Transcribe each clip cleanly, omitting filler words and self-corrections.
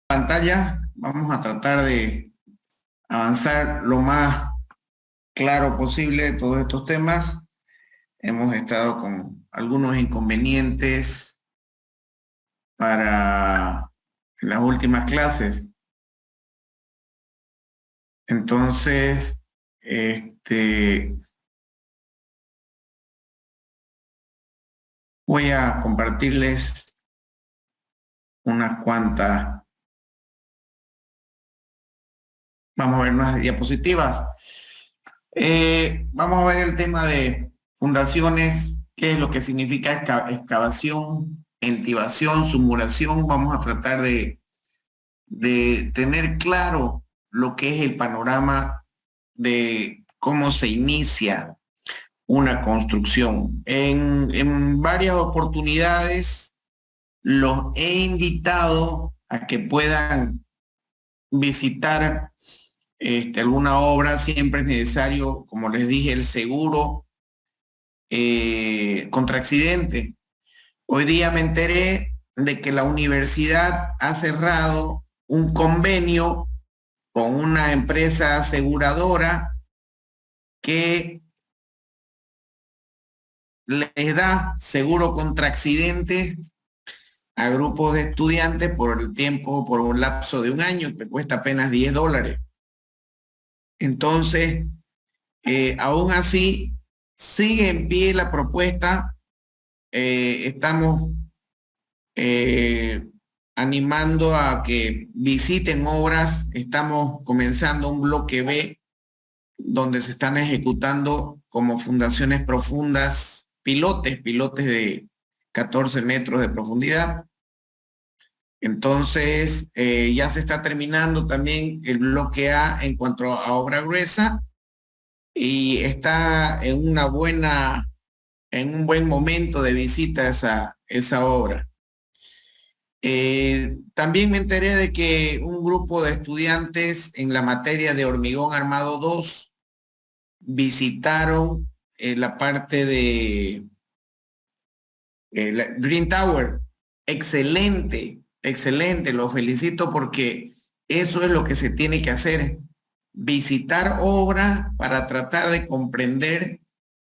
Pantalla, vamos a tratar de avanzar lo más claro posible de todos estos temas. Hemos estado con algunos inconvenientes para las últimas clases. Entonces, voy a compartirles unas cuantas. Vamos a ver unas diapositivas. Vamos a ver el tema de fundaciones, qué es lo que significa excavación, entibación, submuración. Vamos a tratar de tener claro lo que es el panorama de cómo se inicia una construcción. En varias oportunidades los he invitado a que puedan visitar alguna obra. Siempre es necesario, como les dije, el seguro contra accidente. Hoy día me enteré de que la universidad ha cerrado un convenio con una empresa aseguradora que les da seguro contra accidentes a grupos de estudiantes por el tiempo, por un lapso de un año, que cuesta apenas $10. Entonces, aún así, sigue en pie la propuesta. Estamos animando a que visiten obras. Estamos comenzando un bloque B, donde se están ejecutando como fundaciones profundas, pilotes de 14 metros de profundidad. Entonces, ya se está terminando también el bloque A en cuanto a obra gruesa y está en un buen momento de visita esa obra. También me enteré de que un grupo de estudiantes en la materia de hormigón armado 2 visitaron la parte de la Green Tower. Excelente, excelente, lo felicito porque eso es lo que se tiene que hacer, visitar obra para tratar de comprender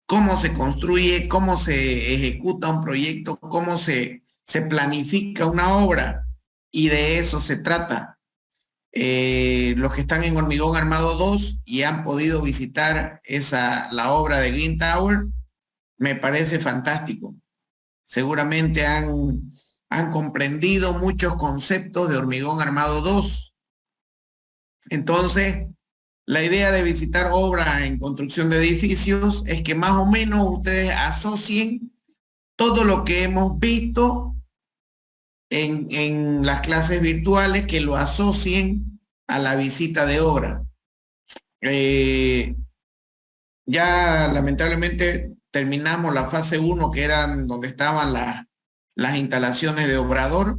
cómo se construye, cómo se ejecuta un proyecto, cómo se planifica una obra, y de eso se trata. Los que están en hormigón armado 2 y han podido visitar la obra de Green Tower, me parece fantástico. Seguramente han comprendido muchos conceptos de hormigón armado 2. Entonces, la idea de visitar obra en construcción de edificios es que más o menos ustedes asocien todo lo que hemos visto en las clases virtuales, que lo asocien a la visita de obra. Ya lamentablemente terminamos la fase 1, que eran donde estaban las instalaciones de obrador,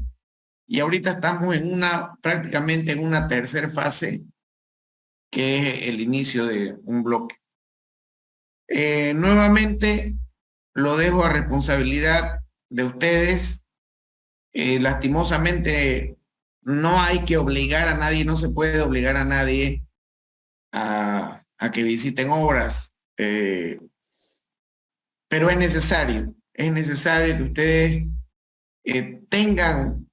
y ahorita estamos prácticamente en una tercera fase, que es el inicio de un bloque. Nuevamente lo dejo a responsabilidad de ustedes. Lastimosamente no hay que obligar a nadie, no se puede obligar a nadie a que visiten obras, pero es necesario que ustedes tengan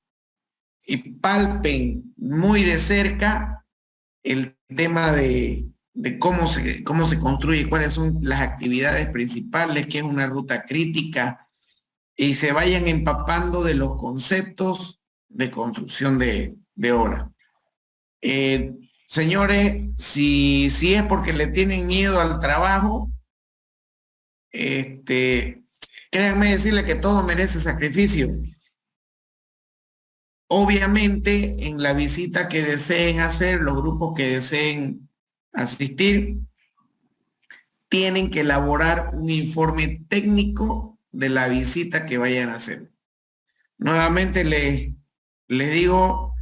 y palpen muy de cerca el tema de cómo se construye, cuáles son las actividades principales, qué es una ruta crítica, y se vayan empapando de los conceptos de construcción de obra. Señores, si es porque le tienen miedo al trabajo, créanme decirle que todo merece sacrificio. Obviamente, en la visita que deseen hacer, los grupos que deseen asistir, tienen que elaborar un informe técnico de la visita que vayan a hacer. Nuevamente les digo,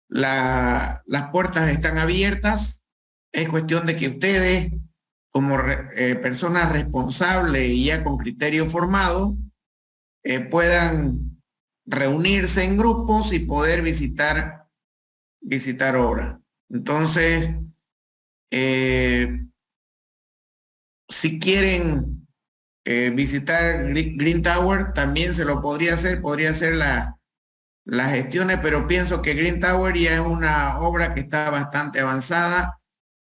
las puertas están abiertas. Es cuestión de que ustedes, como personas responsables y ya con criterio formado, puedan reunirse en grupos y poder visitar visitar obra. Entonces, si quieren visitar Green Tower, también se lo podría hacer las gestiones, pero pienso que Green Tower ya es una obra que está bastante avanzada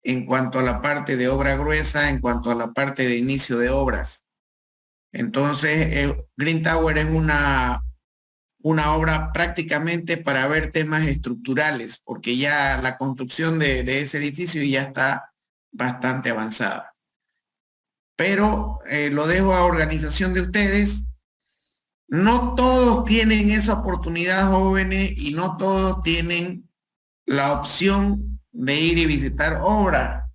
en cuanto a la parte de obra gruesa, en cuanto a la parte de inicio de obras. Entonces, Green Tower es una obra prácticamente para ver temas estructurales, porque ya la construcción de ese edificio ya está bastante avanzada. Pero lo dejo a organización de ustedes. No todos tienen esa oportunidad, jóvenes, y no todos tienen la opción de ir y visitar obras.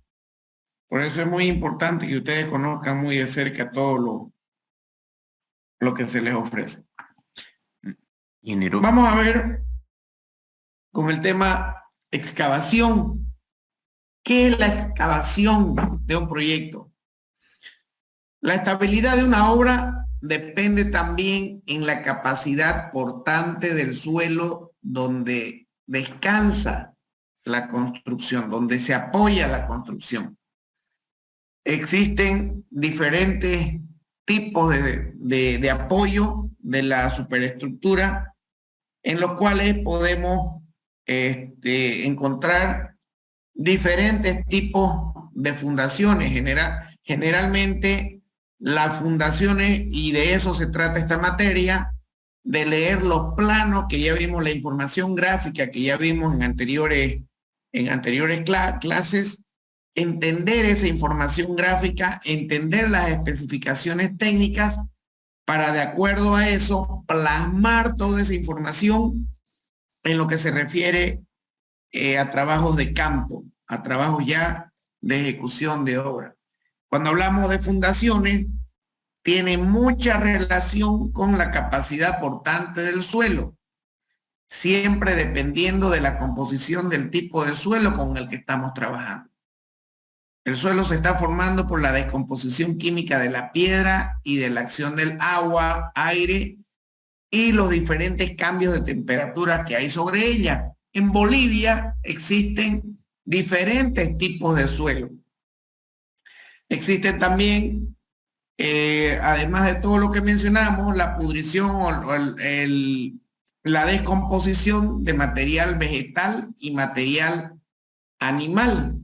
Por eso es muy importante que ustedes conozcan muy de cerca todo lo que se les ofrece. Vamos a ver con el tema excavación. ¿Qué es la excavación de un proyecto? La estabilidad de una obra depende también en la capacidad portante del suelo donde descansa la construcción, donde se apoya la construcción. Existen diferentes tipos de apoyo de la superestructura en los cuales podemos encontrar diferentes tipos de fundaciones. Generalmente las fundaciones, y de eso se trata esta materia, de leer los planos que ya vimos, la información gráfica que ya vimos en anteriores clases, entender esa información gráfica, entender las especificaciones técnicas para, de acuerdo a eso, plasmar toda esa información en lo que se refiere a trabajos de campo, a trabajos ya de ejecución de obra. Cuando hablamos de fundaciones, tiene mucha relación con la capacidad portante del suelo, siempre dependiendo de la composición del tipo de suelo con el que estamos trabajando. El suelo se está formando por la descomposición química de la piedra y de la acción del agua, aire y los diferentes cambios de temperatura que hay sobre ella. En Bolivia existen diferentes tipos de suelo. Existen también, además de todo lo que mencionamos, la pudrición o la descomposición de material vegetal y material animal.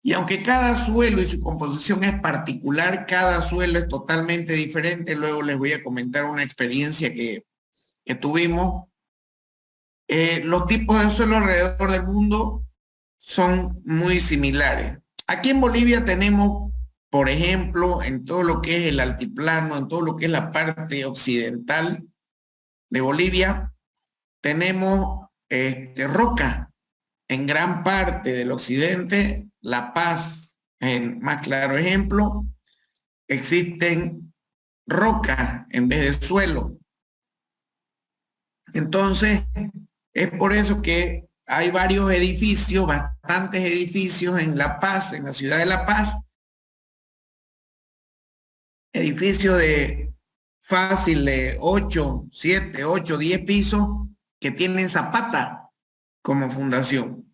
Y aunque cada suelo y su composición es particular, cada suelo es totalmente diferente. Luego les voy a comentar una experiencia que tuvimos. Los tipos de suelo alrededor del mundo son muy similares. Aquí en Bolivia tenemos, por ejemplo, en todo lo que es el altiplano, en todo lo que es la parte occidental de Bolivia, tenemos roca. En gran parte del occidente, La Paz, en más claro ejemplo, existen rocas en vez de suelo. Entonces, es por eso que hay varios edificios, bastantes edificios en La Paz, en la ciudad de La Paz, edificios de fácil de 8, 7, 8, 10 pisos que tienen zapata como fundación.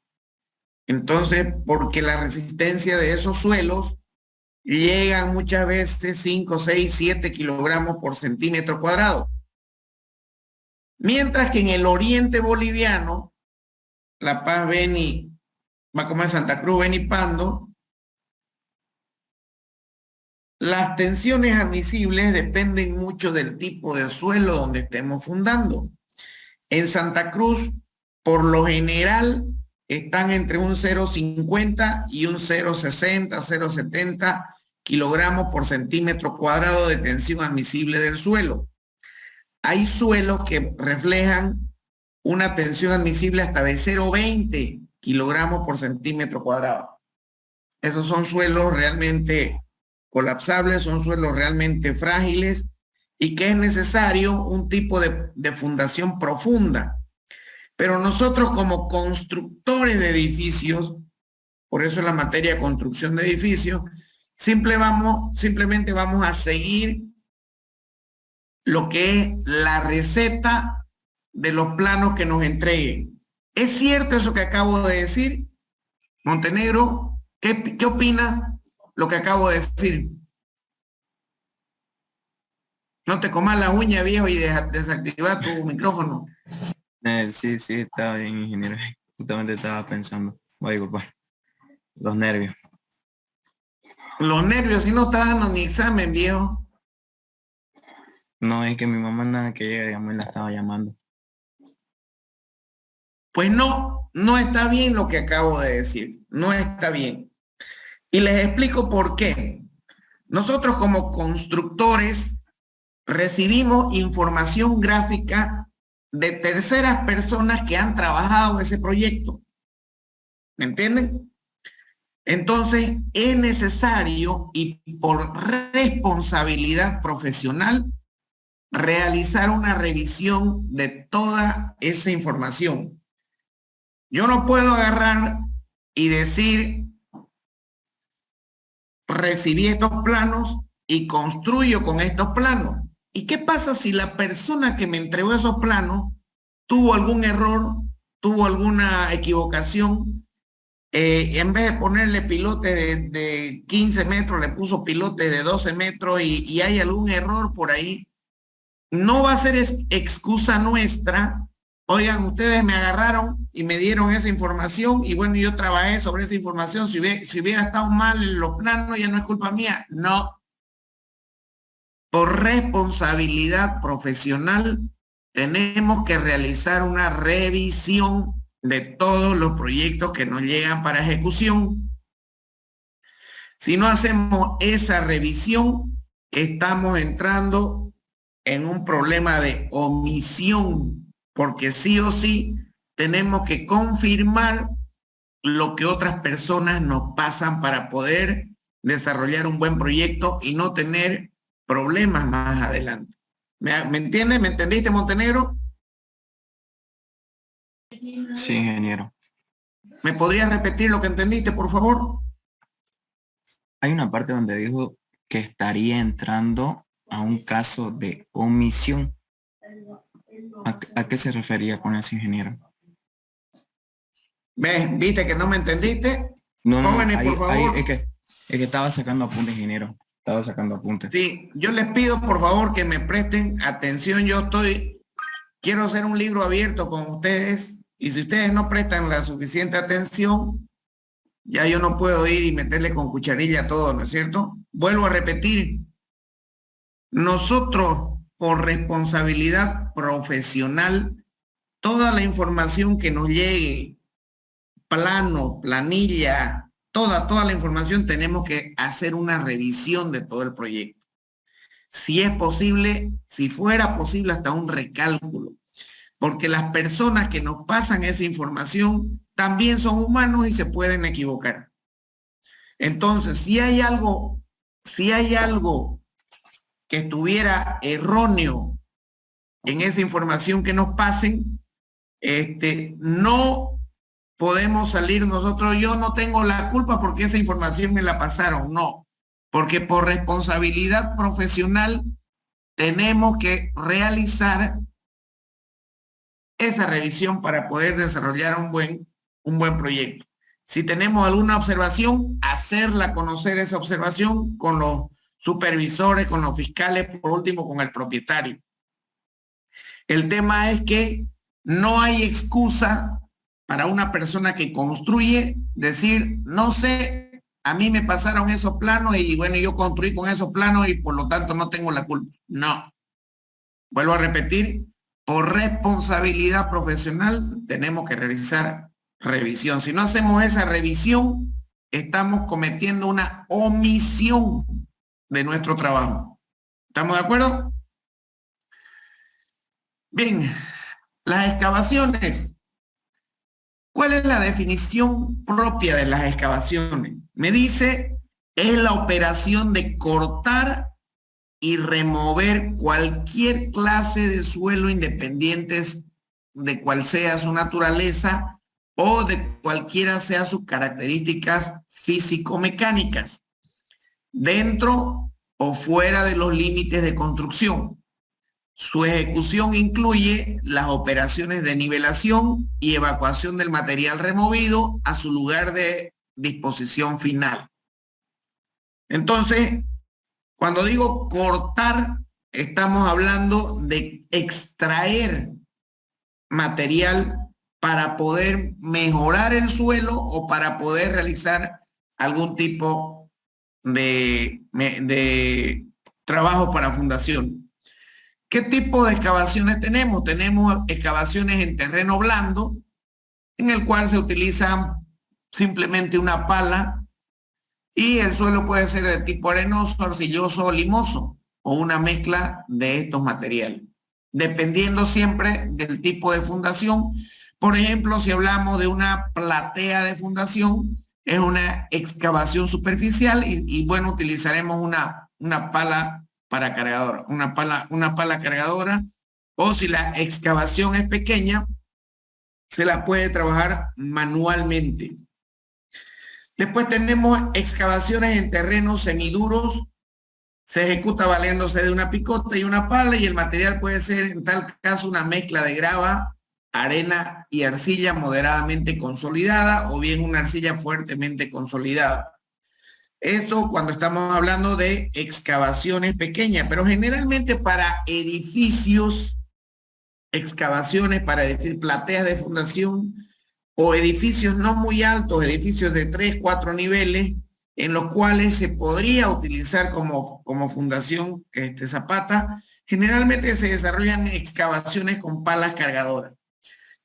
Entonces, porque la resistencia de esos suelos llegan muchas veces 5, 6, 7 kilogramos por centímetro cuadrado. Mientras que en el oriente boliviano, La Paz, Beni, Macomán, Santa Cruz, Beni, Pando, las tensiones admisibles dependen mucho del tipo de suelo donde estemos fundando. En Santa Cruz, por lo general, están entre un 0,50 y un 0,60, 0,70 kilogramos por centímetro cuadrado de tensión admisible del suelo. Hay suelos que reflejan una tensión admisible hasta de 0,20 kilogramos por centímetro cuadrado. Esos son suelos realmente colapsables, son suelos realmente frágiles y que es necesario un tipo de fundación profunda. Pero nosotros como constructores de edificios, por eso la materia de construcción de edificios, simplemente vamos a seguir lo que es la receta de los planos que nos entreguen. ¿Es cierto eso que acabo de decir? Montenegro, ¿qué opina lo que acabo de decir? No te comas la uña, viejo, y desactiva tu micrófono. Sí, estaba bien, ingeniero. Justamente estaba pensando. Oigo, pues, los nervios. Los nervios, si no está dando ni examen, viejo. No, es que mi mamá nada que llega, ya me la estaba llamando. Pues no está bien lo que acabo de decir. No está bien. Y les explico por qué. Nosotros como constructores recibimos información gráfica de terceras personas que han trabajado ese proyecto. ¿Me entienden? Entonces, es necesario y por responsabilidad profesional realizar una revisión de toda esa información. Yo no puedo agarrar y decir, recibí estos planos y construyo con estos planos. ¿Y qué pasa si la persona que me entregó esos planos tuvo algún error, tuvo alguna equivocación? En vez de ponerle pilote de 15 metros, le puso pilote de 12 metros y hay algún error por ahí. No va a ser excusa nuestra. Oigan, ustedes me agarraron y me dieron esa información y bueno, yo trabajé sobre esa información. Si hubiera estado mal en los planos, ya no es culpa mía. No. Por responsabilidad profesional, tenemos que realizar una revisión de todos los proyectos que nos llegan para ejecución. Si no hacemos esa revisión, estamos entrando en un problema de omisión, porque sí o sí tenemos que confirmar lo que otras personas nos pasan para poder desarrollar un buen proyecto y no tener problemas más adelante. ¿Me entiendes? ¿Me entendiste, Montenegro? Sí, ingeniero. ¿Me podrías repetir lo que entendiste, por favor? Hay una parte donde dijo que estaría entrando a un caso de omisión. ¿A qué se refería con eso, ingeniero? ¿Ves? ¿Viste que no me entendiste? No, Jóvenes, por favor. es que estaba sacando apuntes, ingeniero. Estaba sacando apuntes. Sí, yo les pido, por favor, que me presten atención. Quiero hacer un libro abierto con ustedes y si ustedes no prestan la suficiente atención, ya yo no puedo ir y meterle con cucharilla a todo, ¿no es cierto? Vuelvo a repetir, nosotros por responsabilidad profesional, toda la información que nos llegue, plano, planilla, toda la información, tenemos que hacer una revisión de todo el proyecto. Si es posible, si fuera posible, hasta un recálculo. Porque las personas que nos pasan esa información también son humanos y se pueden equivocar. Entonces, si hay algo que estuviera erróneo en esa información que nos pasen, no podemos salir nosotros, yo no tengo la culpa porque esa información me la pasaron, no, porque por responsabilidad profesional tenemos que realizar esa revisión para poder desarrollar un buen proyecto. Si tenemos alguna observación, hacerla conocer esa observación con los supervisores, con los fiscales, por último con el propietario. El tema es que no hay excusa para una persona que construye decir, no sé, a mí me pasaron esos planos y bueno, yo construí con esos planos y por lo tanto no tengo la culpa. No. Vuelvo a repetir, por responsabilidad profesional tenemos que realizar revisión. Si no hacemos esa revisión, estamos cometiendo una omisión de nuestro trabajo. ¿Estamos de acuerdo? Bien, las excavaciones. ¿Cuál es la definición propia de las excavaciones? Me dice, es la operación de cortar y remover cualquier clase de suelo independientes de cual sea su naturaleza o de cualquiera sea sus características físico-mecánicas, dentro o fuera de los límites de construcción. Su ejecución incluye las operaciones de nivelación y evacuación del material removido a su lugar de disposición final. Entonces, cuando digo cortar, estamos hablando de extraer material para poder mejorar el suelo o para poder realizar algún tipo de trabajo para fundación. ¿Qué tipo de excavaciones tenemos? Tenemos excavaciones en terreno blando, en el cual se utiliza simplemente una pala y el suelo puede ser de tipo arenoso, arcilloso o limoso, o una mezcla de estos materiales, dependiendo siempre del tipo de fundación. Por ejemplo, si hablamos de una platea de fundación, es una excavación superficial y bueno, utilizaremos una pala para cargadora, una pala cargadora, o si la excavación es pequeña, se la puede trabajar manualmente. Después tenemos excavaciones en terrenos semiduros. Se ejecuta valiéndose de una picota y una pala y el material puede ser en tal caso una mezcla de grava, arena y arcilla moderadamente consolidada o bien una arcilla fuertemente consolidada. Eso cuando estamos hablando de excavaciones pequeñas, pero generalmente para edificios, excavaciones para plateas de fundación o edificios no muy altos, edificios de 3, 4 niveles, en los cuales se podría utilizar como fundación zapata, generalmente se desarrollan excavaciones con palas cargadoras.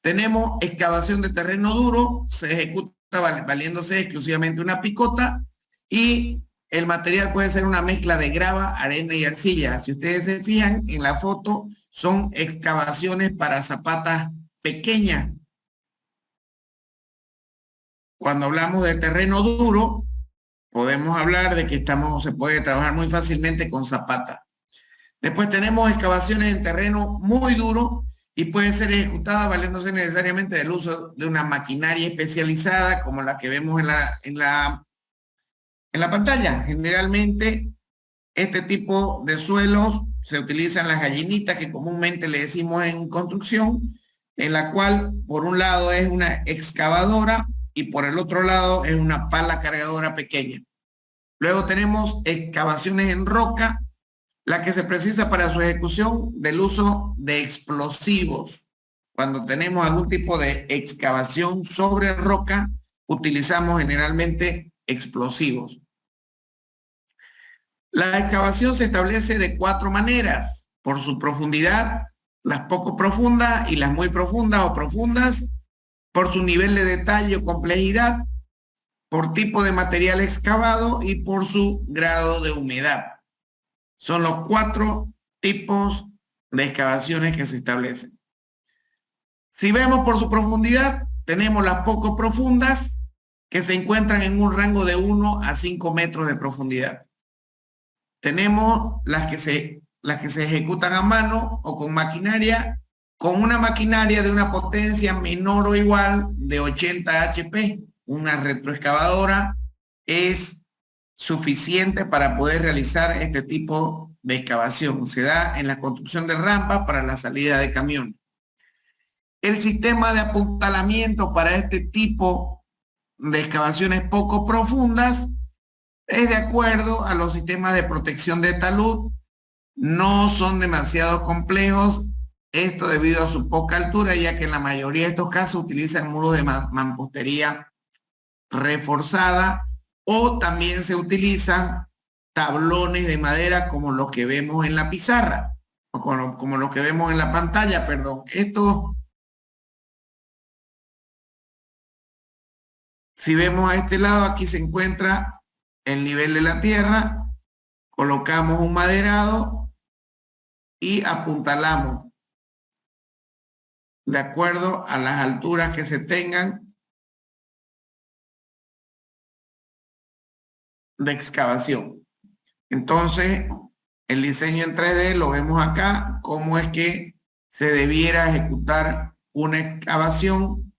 Tenemos excavación de terreno duro, se ejecuta valiéndose exclusivamente una picota y el material puede ser una mezcla de grava, arena y arcilla. Si ustedes se fijan en la foto, son excavaciones para zapatas pequeñas. Cuando hablamos de terreno duro, podemos hablar de que se puede trabajar muy fácilmente con zapata. Después tenemos excavaciones en terreno muy duro y puede ser ejecutada valiéndose necesariamente del uso de una maquinaria especializada como la que vemos en la pantalla. Generalmente este tipo de suelos se utilizan las gallinitas que comúnmente le decimos en construcción, en la cual por un lado es una excavadora y por el otro lado es una pala cargadora pequeña. Luego tenemos excavaciones en roca, la que se precisa para su ejecución del uso de explosivos. Cuando tenemos algún tipo de excavación sobre roca, utilizamos generalmente explosivos. La excavación se establece de 4 maneras: por su profundidad, las poco profundas y las muy profundas o profundas, por su nivel de detalle o complejidad, por tipo de material excavado y por su grado de humedad. Son los 4 tipos de excavaciones que se establecen. Si vemos por su profundidad, tenemos las poco profundas que se encuentran en un rango de 1 a 5 metros de profundidad. Tenemos las que se ejecutan a mano o con maquinaria, con una maquinaria de una potencia menor o igual de 80 HP. Una retroexcavadora es suficiente para poder realizar este tipo de excavación. Se da en la construcción de rampas para la salida de camión. El sistema de apuntalamiento para este tipo de excavaciones poco profundas es de acuerdo a los sistemas de protección de talud. No son demasiado complejos, esto debido a su poca altura, ya que en la mayoría de estos casos utilizan muros de mampostería reforzada o también se utilizan tablones de madera como los que vemos en la pizarra o como los que vemos en la pantalla, perdón. Esto, si vemos a este lado, aquí se encuentra el nivel de la tierra, colocamos un maderado y apuntalamos de acuerdo a las alturas que se tengan de excavación. Entonces, el diseño en 3D lo vemos acá, cómo es que se debiera ejecutar una excavación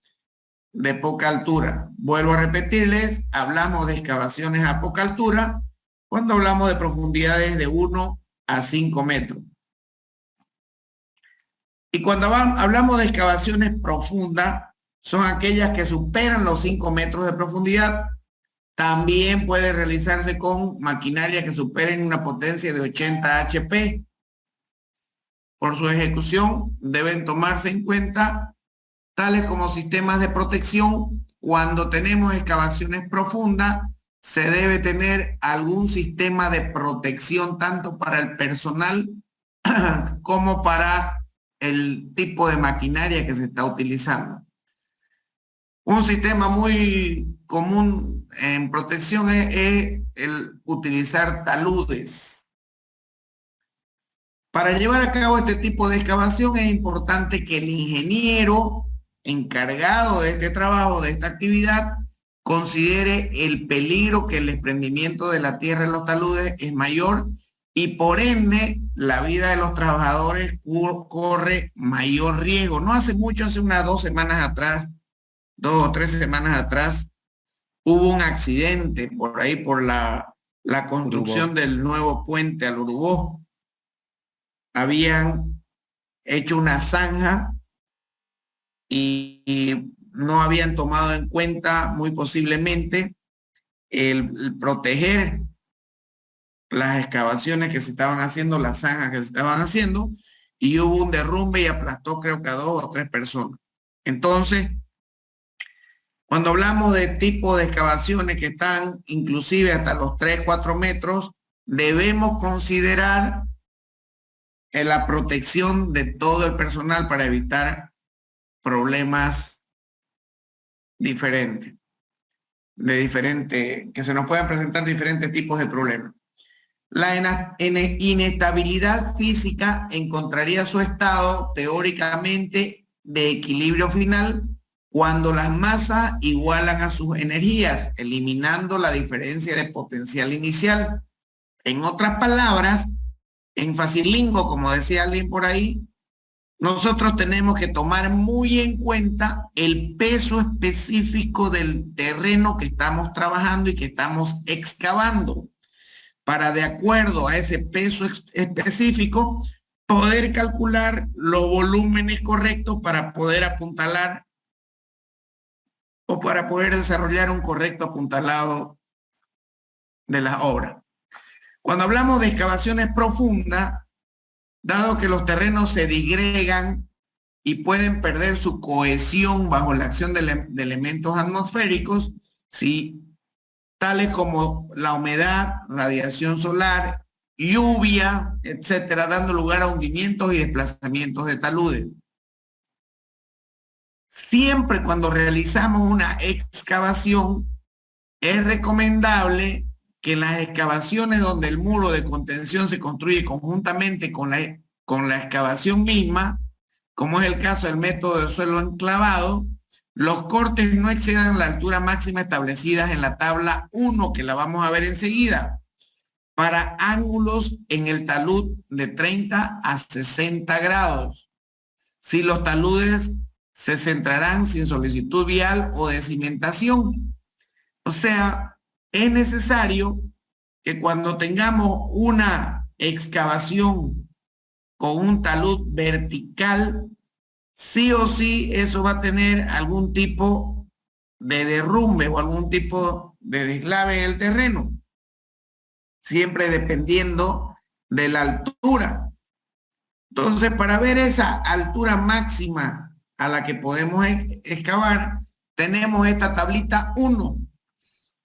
de poca altura. Vuelvo a repetirles, hablamos de excavaciones a poca altura cuando hablamos de profundidades de 1 a 5 metros. Y cuando hablamos de excavaciones profundas, son aquellas que superan los 5 metros de profundidad. También puede realizarse con maquinaria que superen una potencia de 80 HP. Por su ejecución deben tomarse en cuenta tales como sistemas de protección. Cuando tenemos excavaciones profundas, se debe tener algún sistema de protección tanto para el personal como para el tipo de maquinaria que se está utilizando. Un sistema muy común en protección es el utilizar taludes. Para llevar a cabo este tipo de excavación es importante que el ingeniero encargado de este trabajo, de esta actividad, considere el peligro que el desprendimiento de la tierra en los taludes es mayor y por ende la vida de los trabajadores corre mayor riesgo. No hace mucho, hace unas 2 semanas atrás, 2 o 3 semanas atrás, hubo un accidente por ahí por la construcción del nuevo puente al Urubó. Habían hecho una zanja y no habían tomado en cuenta muy posiblemente el proteger las excavaciones que se estaban haciendo, las zanjas que se estaban haciendo, y hubo un derrumbe y aplastó creo que a 2 o 3 personas. Entonces, cuando hablamos de tipo de excavaciones que están inclusive hasta los 3, 4 metros, debemos considerar la protección de todo el personal para evitar problemas diferentes, que se nos puedan presentar diferentes tipos de problemas. La inestabilidad física encontraría su estado teóricamente de equilibrio final cuando las masas igualan a sus energías, eliminando la diferencia de potencial inicial. En otras palabras, en facilingo, como decía alguien por ahí, nosotros tenemos que tomar muy en cuenta el peso específico del terreno que estamos trabajando y que estamos excavando, para de acuerdo a ese peso específico poder calcular los volúmenes correctos para poder apuntalar o para poder desarrollar un correcto apuntalado de las obras. Cuando hablamos de excavaciones profundas, dado que los terrenos se disgregan y pueden perder su cohesión bajo la acción de elementos atmosféricos, ¿sí?, tales como la humedad, radiación solar, lluvia, etcétera, dando lugar a hundimientos y desplazamientos de taludes. Siempre cuando realizamos una excavación, es recomendable que en las excavaciones donde el muro de contención se construye conjuntamente con la excavación misma, como es el caso del método de suelo enclavado, los cortes no excedan la altura máxima establecida en la tabla 1, que la vamos a ver enseguida, para ángulos en el talud de 30 a 60 grados. Si los taludes se centrarán sin solicitud vial o de cimentación. O sea, es necesario que cuando tengamos una excavación con un talud vertical, sí o sí eso va a tener algún tipo de derrumbe o algún tipo de deslave del terreno, siempre dependiendo de la altura. Entonces, para ver esa altura máxima a la que podemos excavar, tenemos esta tablita 1.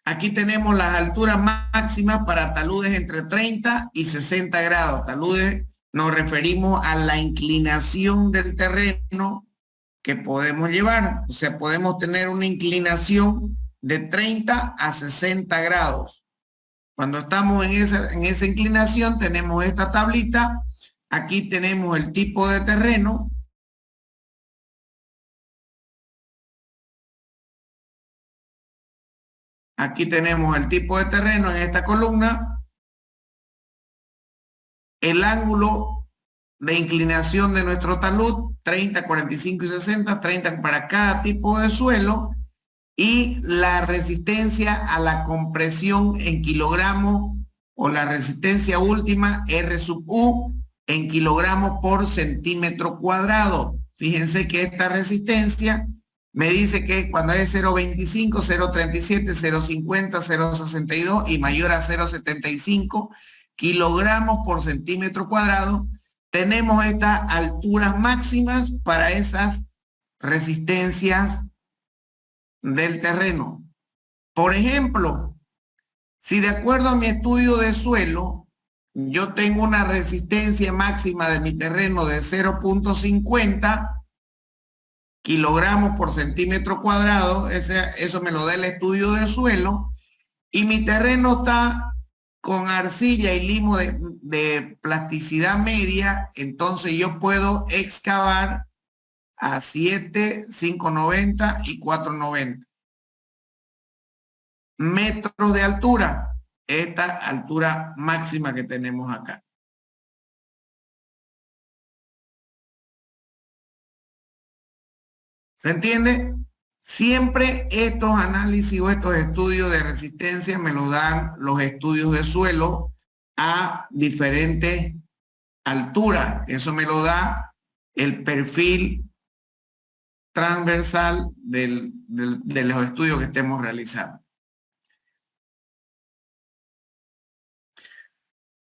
Aquí tenemos las alturas máximas para taludes entre 30 y 60 grados. Taludes nos referimos a la inclinación del terreno que podemos llevar. O sea, podemos tener una inclinación de 30 a 60 grados. Cuando estamos en esa inclinación, tenemos esta tablita. Aquí tenemos el tipo de terreno. Aquí tenemos el tipo de terreno en esta columna. El ángulo de inclinación de nuestro talud, 30, 45 y 60, 30 para cada tipo de suelo, y la resistencia a la compresión en kilogramos o la resistencia última R sub U en kilogramos por centímetro cuadrado. Fíjense que esta resistencia me dice que cuando es 0.25, 0.37, 0.50, 0.62 y mayor a 0.75 kilogramos por centímetro cuadrado, tenemos estas alturas máximas para esas resistencias del terreno. Por ejemplo, si de acuerdo a mi estudio de suelo, yo tengo una resistencia máxima de mi terreno de 0.50 kilogramos por centímetro cuadrado, eso me lo da el estudio de suelo, y mi terreno está con arcilla y limo de plasticidad media, entonces yo puedo excavar a 7, 5.90 y 4.90 metros de altura, esta altura máxima que tenemos acá. ¿Se entiende? Siempre estos análisis o estos estudios de resistencia me lo dan los estudios de suelo a diferentes alturas. Eso me lo da el perfil transversal de los estudios que estemos realizando.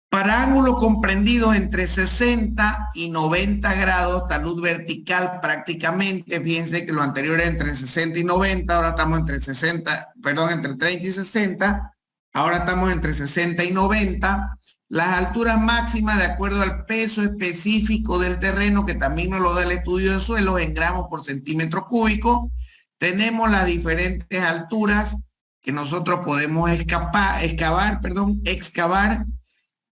Para ángulos comprendidos entre 60 y 90 grados, talud vertical prácticamente, fíjense que lo anterior era entre 60 y 90, ahora estamos entre 60, perdón, entre 30 y 60, ahora estamos entre 60 y 90. Las alturas máximas de acuerdo al peso específico del terreno, que también nos lo da el estudio de suelo en gramos por centímetro cúbico, tenemos las diferentes alturas que nosotros podemos excavar,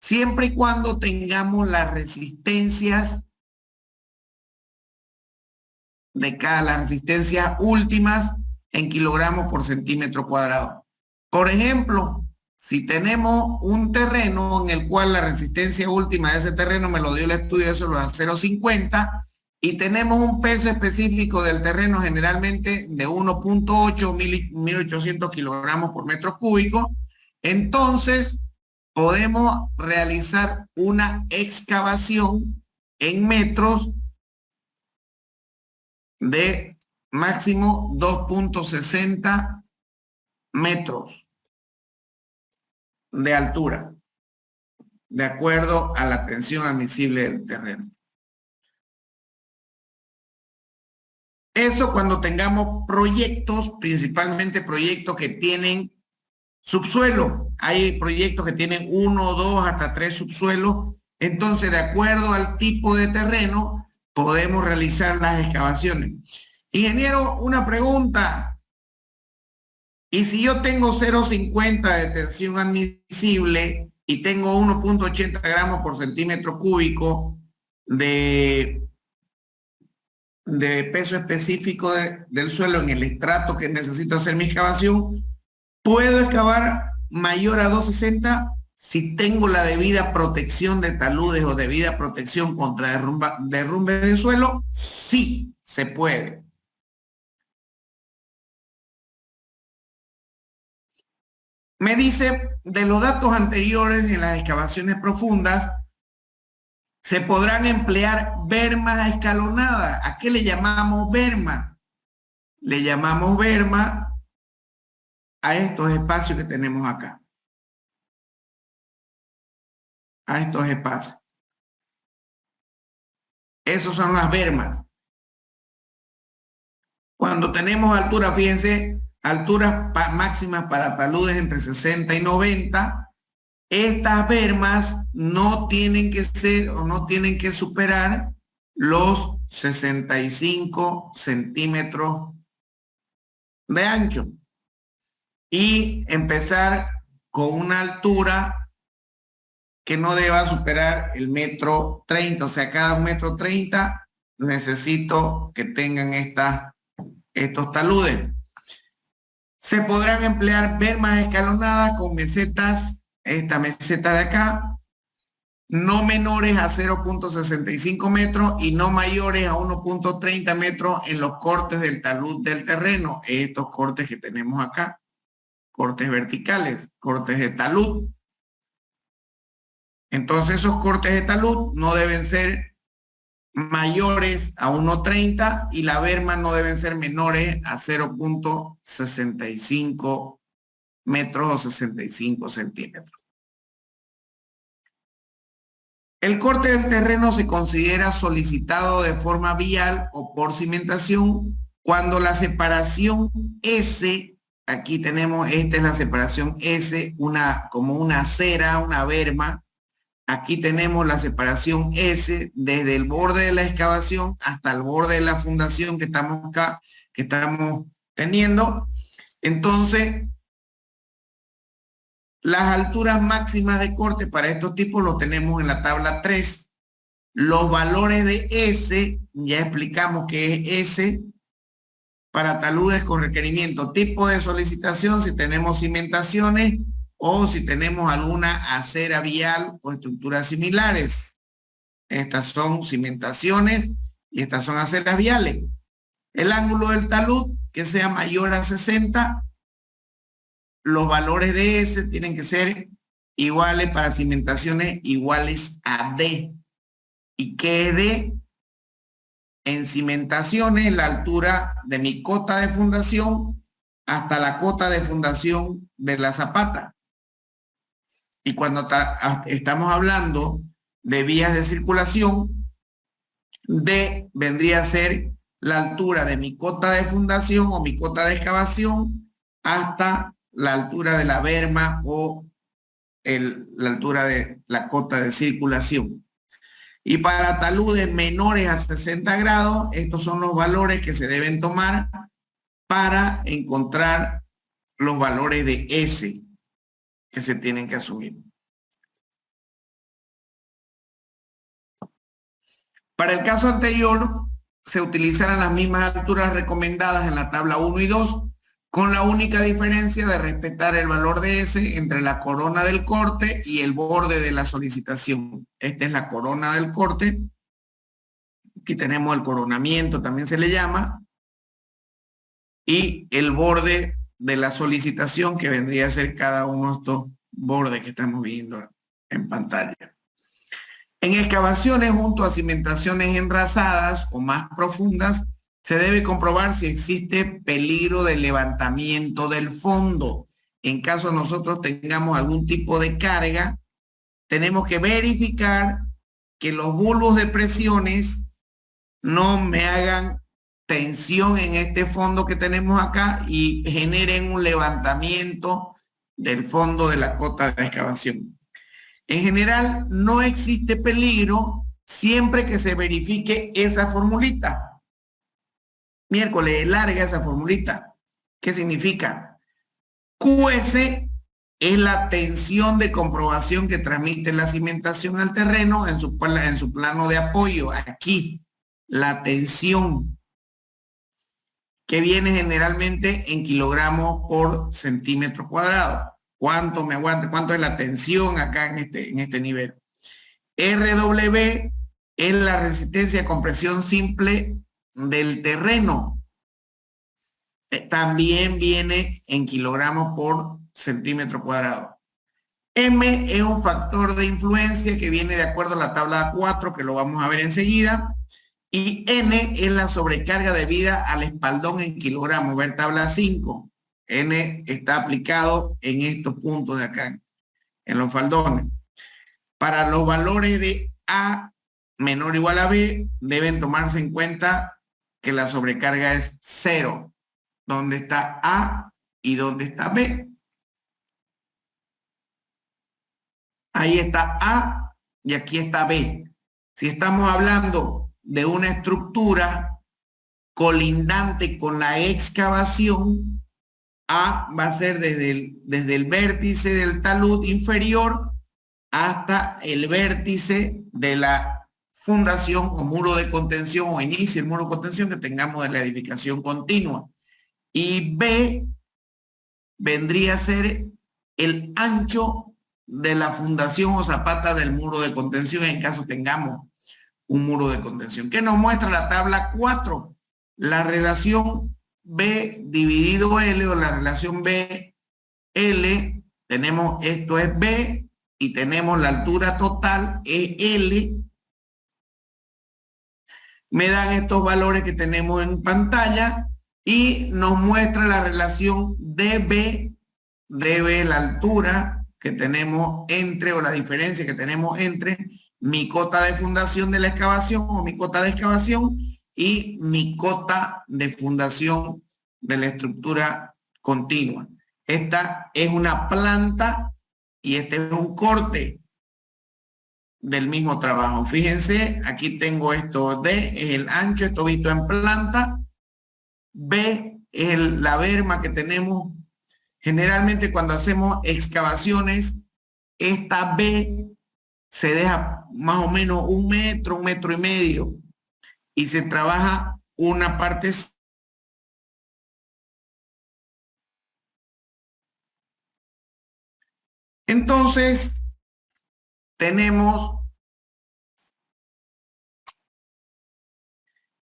siempre y cuando tengamos las resistencias las resistencias últimas en kilogramos por centímetro cuadrado. Por ejemplo, si tenemos un terreno en el cual la resistencia última de ese terreno me lo dio el estudio de suelo a 0.50 y tenemos un peso específico del terreno generalmente de 1.8, 1.800 kilogramos por metro cúbico, entonces podemos realizar una excavación en metros de máximo 2.60 metros de altura, de acuerdo a la tensión admisible del terreno. Eso cuando tengamos proyectos, principalmente proyectos que tienen subsuelo. Hay proyectos que tienen 1, 2, hasta 3 subsuelos. Entonces, de acuerdo al tipo de terreno, podemos realizar las excavaciones. Ingeniero, una pregunta. ¿Y si yo tengo 0.50 de tensión admisible y tengo 1.80 gramos por centímetro cúbico de peso específico del suelo en el estrato que necesito hacer mi excavación, puedo excavar mayor a 2.60 si tengo la debida protección de taludes o debida protección contra derrumbe de suelo? Sí, se puede. Me dice, de los datos anteriores en las excavaciones profundas, se podrán emplear bermas escalonadas. ¿A qué le llamamos berma? Le llamamos berma a estos espacios que tenemos acá. A estos espacios. Esos son las bermas. Cuando tenemos altura, fíjense, alturas máximas para taludes entre 60 y 90, estas bermas no tienen que ser o no tienen que superar los 65 centímetros de ancho y empezar con una altura que no deba superar el 1,30 m. O sea, cada 1,30 m necesito que tengan estos taludes. Se podrán emplear bermas escalonadas con mesetas, esta meseta de acá, no menores a 0.65 metros y no mayores a 1.30 metros en los cortes del talud del terreno. Estos cortes que tenemos acá, cortes verticales, cortes de talud. Entonces esos cortes de talud no deben ser mayores a 1.30 y la berma no deben ser menores a 0.65 metros o 65 centímetros. El corte del terreno se considera solicitado de forma vial o por cimentación cuando la separación S, aquí tenemos, esta es la separación S, como una acera, una berma. Aquí tenemos la separación S desde el borde de la excavación hasta el borde de la fundación que estamos acá, que estamos teniendo. Entonces, las alturas máximas de corte para estos tipos los tenemos en la tabla 3. Los valores de S, ya explicamos qué es S, para taludes con requerimiento, tipo de solicitación, si tenemos cimentaciones o si tenemos alguna acera vial o estructuras similares. Estas son cimentaciones y estas son aceras viales. El ángulo del talud que sea mayor a 60, los valores de S tienen que ser iguales para cimentaciones iguales a D. ¿Y qué es D? En cimentaciones, la altura de mi cota de fundación hasta la cota de fundación de la zapata. Y cuando estamos hablando de vías de circulación, D vendría a ser la altura de mi cota de fundación o mi cota de excavación hasta la altura de la berma o la altura de la cota de circulación. Y para taludes menores a 60 grados, estos son los valores que se deben tomar para encontrar los valores de S que se tienen que asumir. Para el caso anterior, se utilizarán las mismas alturas recomendadas en la tabla 1 y 2, con la única diferencia de respetar el valor de S entre la corona del corte y el borde de la solicitación. Esta es la corona del corte. Aquí tenemos el coronamiento, también se le llama. Y el borde de la solicitación, que vendría a ser cada uno de estos bordes que estamos viendo en pantalla. En excavaciones junto a cimentaciones enrasadas o más profundas, se debe comprobar si existe peligro de levantamiento del fondo. En caso nosotros tengamos algún tipo de carga, tenemos que verificar que los bulbos de presiones no me hagan tensión en este fondo que tenemos acá y generen un levantamiento del fondo de la cota de excavación. En general, no existe peligro siempre que se verifique esa formulita. Miércoles, larga esa formulita. ¿Qué significa? QS es la tensión de comprobación que transmite la cimentación al terreno en su plano de apoyo. Aquí, la tensión, que viene generalmente en kilogramos por centímetro cuadrado. ¿Cuánto me aguanta? ¿Cuánto es la tensión acá en este nivel? RW es la resistencia a compresión simple del terreno. También viene en kilogramos por centímetro cuadrado. M es un factor de influencia que viene de acuerdo a la tabla 4, que lo vamos a ver enseguida. Y N es la sobrecarga debida al espaldón en kilogramos. Ver tabla 5. N está aplicado en estos puntos de acá, en los faldones. Para los valores de A menor o igual a B, deben tomarse en cuenta que la sobrecarga es 0. ¿Dónde está A y dónde está B? Ahí está A y aquí está B. Si estamos hablando de una estructura colindante con la excavación, A va a ser desde el vértice del talud inferior hasta el vértice de la fundación o muro de contención o inicio del muro de contención que tengamos de la edificación continua. Y B vendría a ser el ancho de la fundación o zapata del muro de contención en caso tengamos un muro de contención. ¿Qué nos muestra la tabla 4? La relación B dividido L o la relación BL, tenemos esto es B y tenemos la altura total, es L. Me dan estos valores que tenemos en pantalla y nos muestra la relación DB, la altura que tenemos entre, o la diferencia que tenemos entre mi cota de fundación de la excavación o mi cota de excavación y mi cota de fundación de la estructura continua. Esta es una planta y este es un corte del mismo trabajo. Fíjense, aquí tengo esto. D es el ancho, esto visto en planta. B es la berma que tenemos. Generalmente cuando hacemos excavaciones, esta B se deja más o menos 1 metro, 1,5 metros y se trabaja una parte. Entonces, tenemos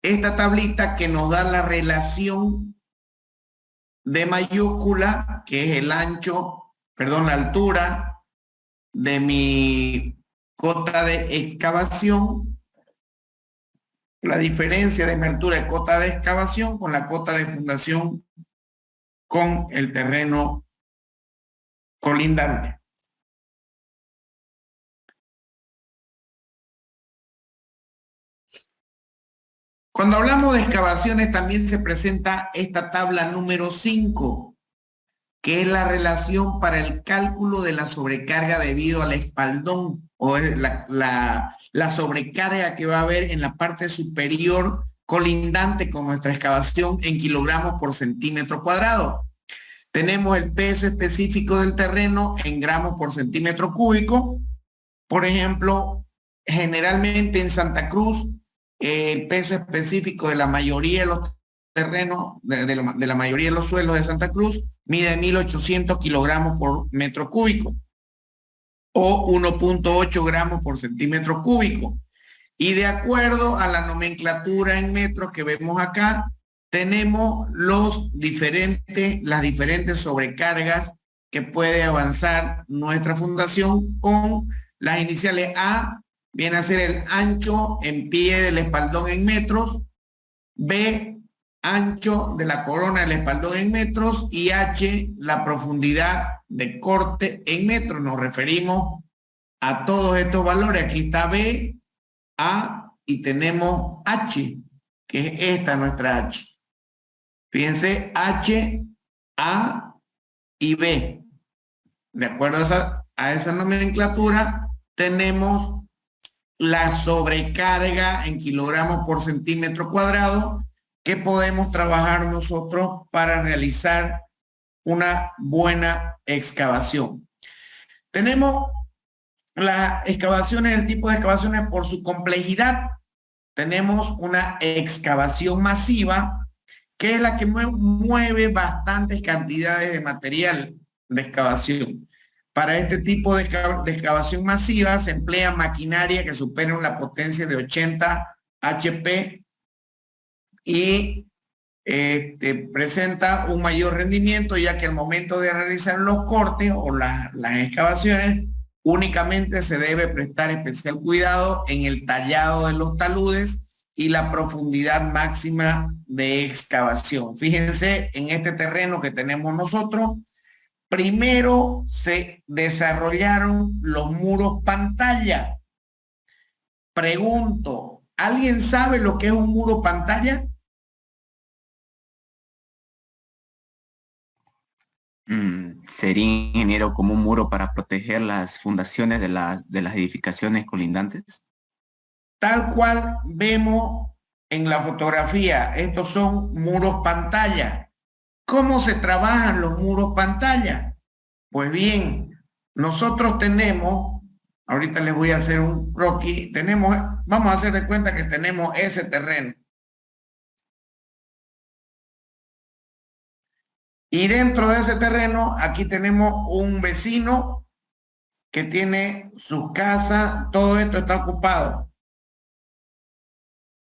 esta tablita que nos da la relación de mayúscula, que es el ancho, perdón, la altura de mi cota de excavación, la diferencia de mi altura de cota de excavación con la cota de fundación con el terreno colindante. Cuando hablamos de excavaciones también se presenta esta tabla número 5, que es la relación para el cálculo de la sobrecarga debido al espaldón o la sobrecarga que va a haber en la parte superior colindante con nuestra excavación en kilogramos por centímetro cuadrado. Tenemos el peso específico del terreno en gramos por centímetro cúbico. Por ejemplo, generalmente en Santa Cruz, el peso específico de la mayoría de los terrenos, de la mayoría de los suelos de Santa Cruz, mide 1.800 kilogramos por metro cúbico o 1.8 gramos por centímetro cúbico. Y de acuerdo a la nomenclatura en metros que vemos acá, tenemos las diferentes sobrecargas que puede avanzar nuestra fundación con las iniciales A, viene a ser el ancho en pie del espaldón en metros, B, ancho de la corona del espaldón en metros, y H, la profundidad de corte en metros. Nos referimos a todos estos valores. Aquí está B, A y tenemos H, que es esta nuestra H. Fíjense, H, A y B. De acuerdo a esa nomenclatura, tenemos la sobrecarga en kilogramos por centímetro cuadrado que podemos trabajar nosotros para realizar una buena excavación. Tenemos las excavaciones, el tipo de excavaciones por su complejidad. Tenemos una excavación masiva, que es la que mueve bastantes cantidades de material de excavación. Para este tipo de excavación masiva se emplea maquinaria que supera la potencia de 80 HP y presenta un mayor rendimiento, ya que al momento de realizar los cortes o las excavaciones únicamente se debe prestar especial cuidado en el tallado de los taludes y la profundidad máxima de excavación. Fíjense en este terreno que tenemos nosotros. Primero se desarrollaron los muros pantalla. Pregunto, ¿alguien sabe lo que es un muro pantalla? ¿Sería, ingeniero, como un muro para proteger las fundaciones de las edificaciones colindantes? Tal cual vemos en la fotografía, estos son muros pantalla. ¿Cómo se trabajan los muros pantalla? Pues bien, nosotros tenemos, ahorita les voy a hacer un croquis, vamos a hacer de cuenta que tenemos ese terreno. Y dentro de ese terreno, aquí tenemos un vecino que tiene su casa, todo esto está ocupado.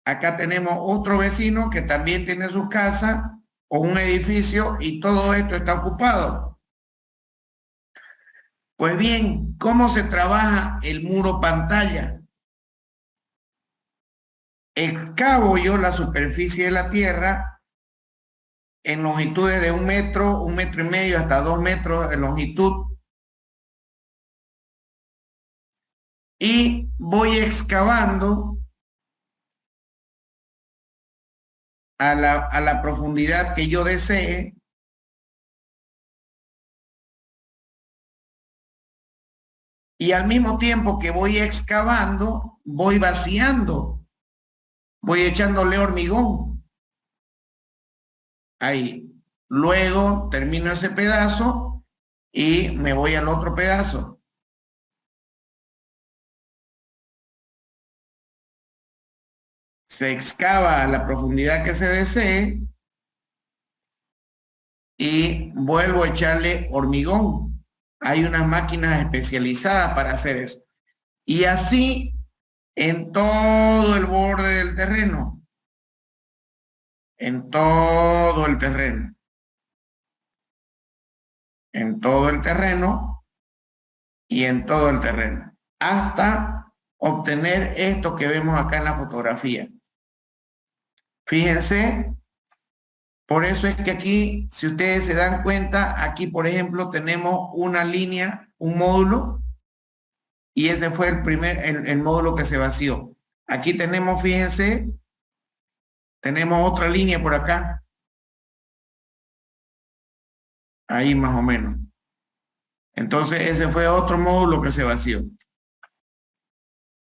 Acá tenemos otro vecino que también tiene su casa o un edificio y todo esto está ocupado. Pues bien, ¿cómo se trabaja el muro pantalla? Excavo yo la superficie de la tierra en longitudes de 1 metro, 1,5 metros, hasta 2 metros de longitud. Y voy excavando a la profundidad que yo desee. Y al mismo tiempo que voy excavando, voy vaciando. Voy echándole hormigón. Ahí. Luego termino ese pedazo y me voy al otro pedazo. Se excava a la profundidad que se desee y vuelvo a echarle hormigón. Hay unas máquinas especializadas para hacer eso. Y así en todo el borde del terreno. En todo el terreno. En todo el terreno y en todo el terreno. Hasta obtener esto que vemos acá en la fotografía. Fíjense, por eso es que aquí, si ustedes se dan cuenta, aquí por ejemplo tenemos una línea, un módulo, y ese fue el módulo que se vació. Aquí tenemos, fíjense, tenemos otra línea por acá. Ahí más o menos. Entonces ese fue otro módulo que se vació.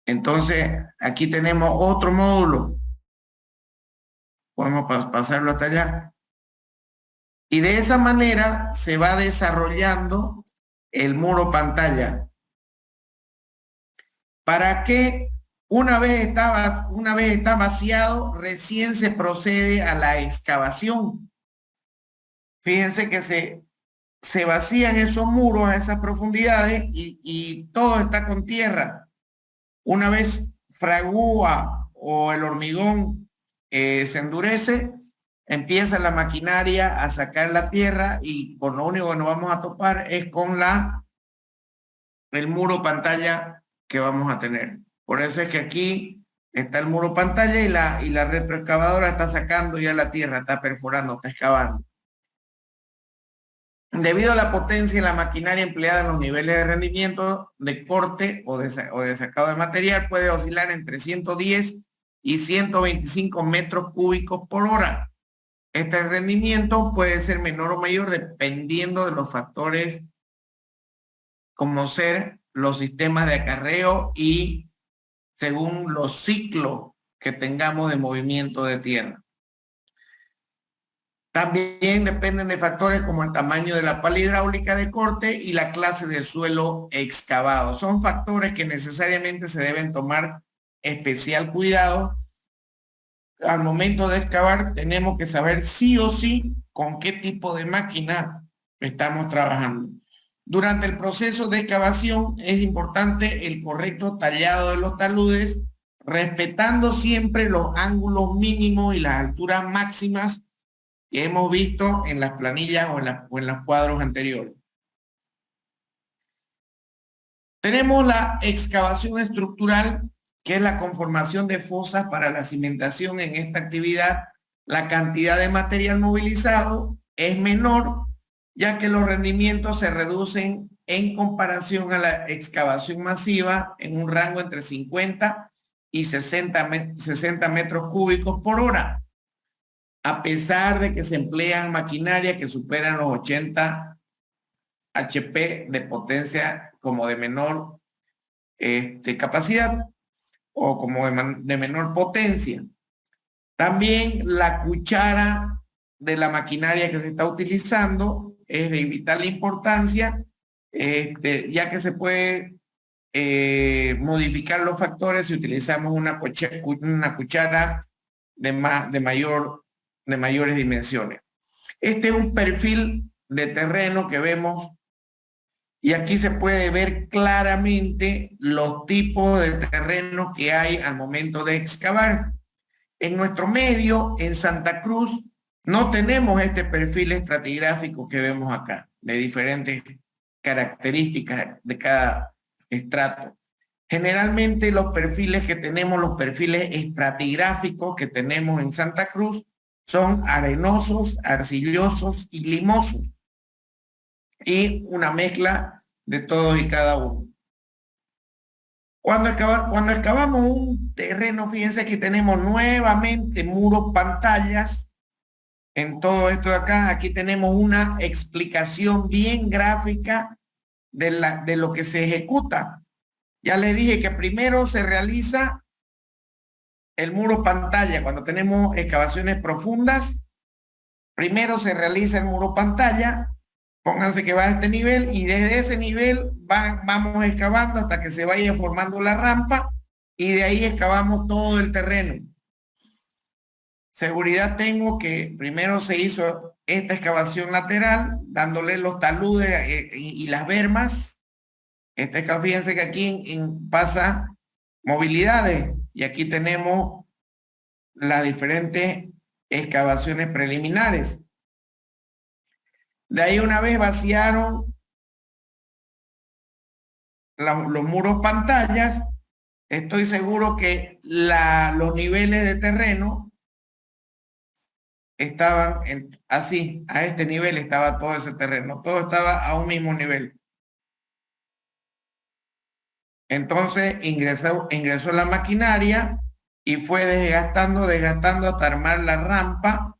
Entonces aquí tenemos otro módulo. Podemos pasarlo hasta allá. Y de esa manera se va desarrollando el muro pantalla. Para que una vez está vaciado, recién se procede a la excavación. Fíjense que se vacían esos muros a esas profundidades y todo está con tierra. Una vez fragúa o el hormigón se endurece, empieza la maquinaria a sacar la tierra y con lo único que nos vamos a topar es con el muro pantalla que vamos a tener. Por eso es que aquí está el muro pantalla y la retroexcavadora está sacando ya la tierra, está perforando, está excavando. Debido a la potencia de la maquinaria empleada en los niveles de rendimiento de corte o de sacado de material, puede oscilar entre 110 y 125 metros cúbicos por hora. Este rendimiento puede ser menor o mayor dependiendo de los factores como ser los sistemas de acarreo y según los ciclos que tengamos de movimiento de tierra. También dependen de factores como el tamaño de la pala hidráulica de corte y la clase de suelo excavado. Son factores que necesariamente se deben tomar especial cuidado. Al momento de excavar tenemos que saber sí o sí con qué tipo de máquina estamos trabajando. Durante el proceso de excavación es importante el correcto tallado de los taludes, respetando siempre los ángulos mínimos y las alturas máximas que hemos visto en las planillas o en los cuadros anteriores. Tenemos la excavación estructural, que es la conformación de fosas para la cimentación. En esta actividad, la cantidad de material movilizado es menor, ya que los rendimientos se reducen en comparación a la excavación masiva en un rango entre 50 y 60 metros cúbicos por hora, a pesar de que se emplean maquinaria que superan los 80 HP de potencia como de menor capacidad o como de menor potencia. También la cuchara de la maquinaria que se está utilizando es de vital importancia, ya que se puede modificar los factores si utilizamos una cuchara de mayores dimensiones. Este es un perfil de terreno que vemos y aquí se puede ver claramente los tipos de terrenos que hay al momento de excavar. En nuestro medio, en Santa Cruz, no tenemos este perfil estratigráfico que vemos acá, de diferentes características de cada estrato. Generalmente los perfiles que tenemos, los perfiles estratigráficos que tenemos en Santa Cruz, son arenosos, arcillosos y limosos. Y una mezcla de todos y cada uno. Cuando excavamos un terreno, fíjense que tenemos nuevamente muros pantallas. En todo esto de acá, aquí tenemos una explicación bien gráfica de lo que se ejecuta. Ya les dije que primero se realiza el muro pantalla. Cuando tenemos excavaciones profundas, primero se realiza el muro pantalla. Pónganse que va a este nivel y desde ese nivel vamos excavando hasta que se vaya formando la rampa y de ahí excavamos todo el terreno. Seguridad tengo que primero se hizo esta excavación lateral, dándole los taludes y las bermas. Fíjense que aquí pasa movilidades y aquí tenemos las diferentes excavaciones preliminares. De ahí una vez vaciaron los muros pantallas, estoy seguro que los niveles de terreno estaban así, a este nivel estaba todo ese terreno, todo estaba a un mismo nivel. Entonces ingresó la maquinaria y fue desgastando hasta armar la rampa.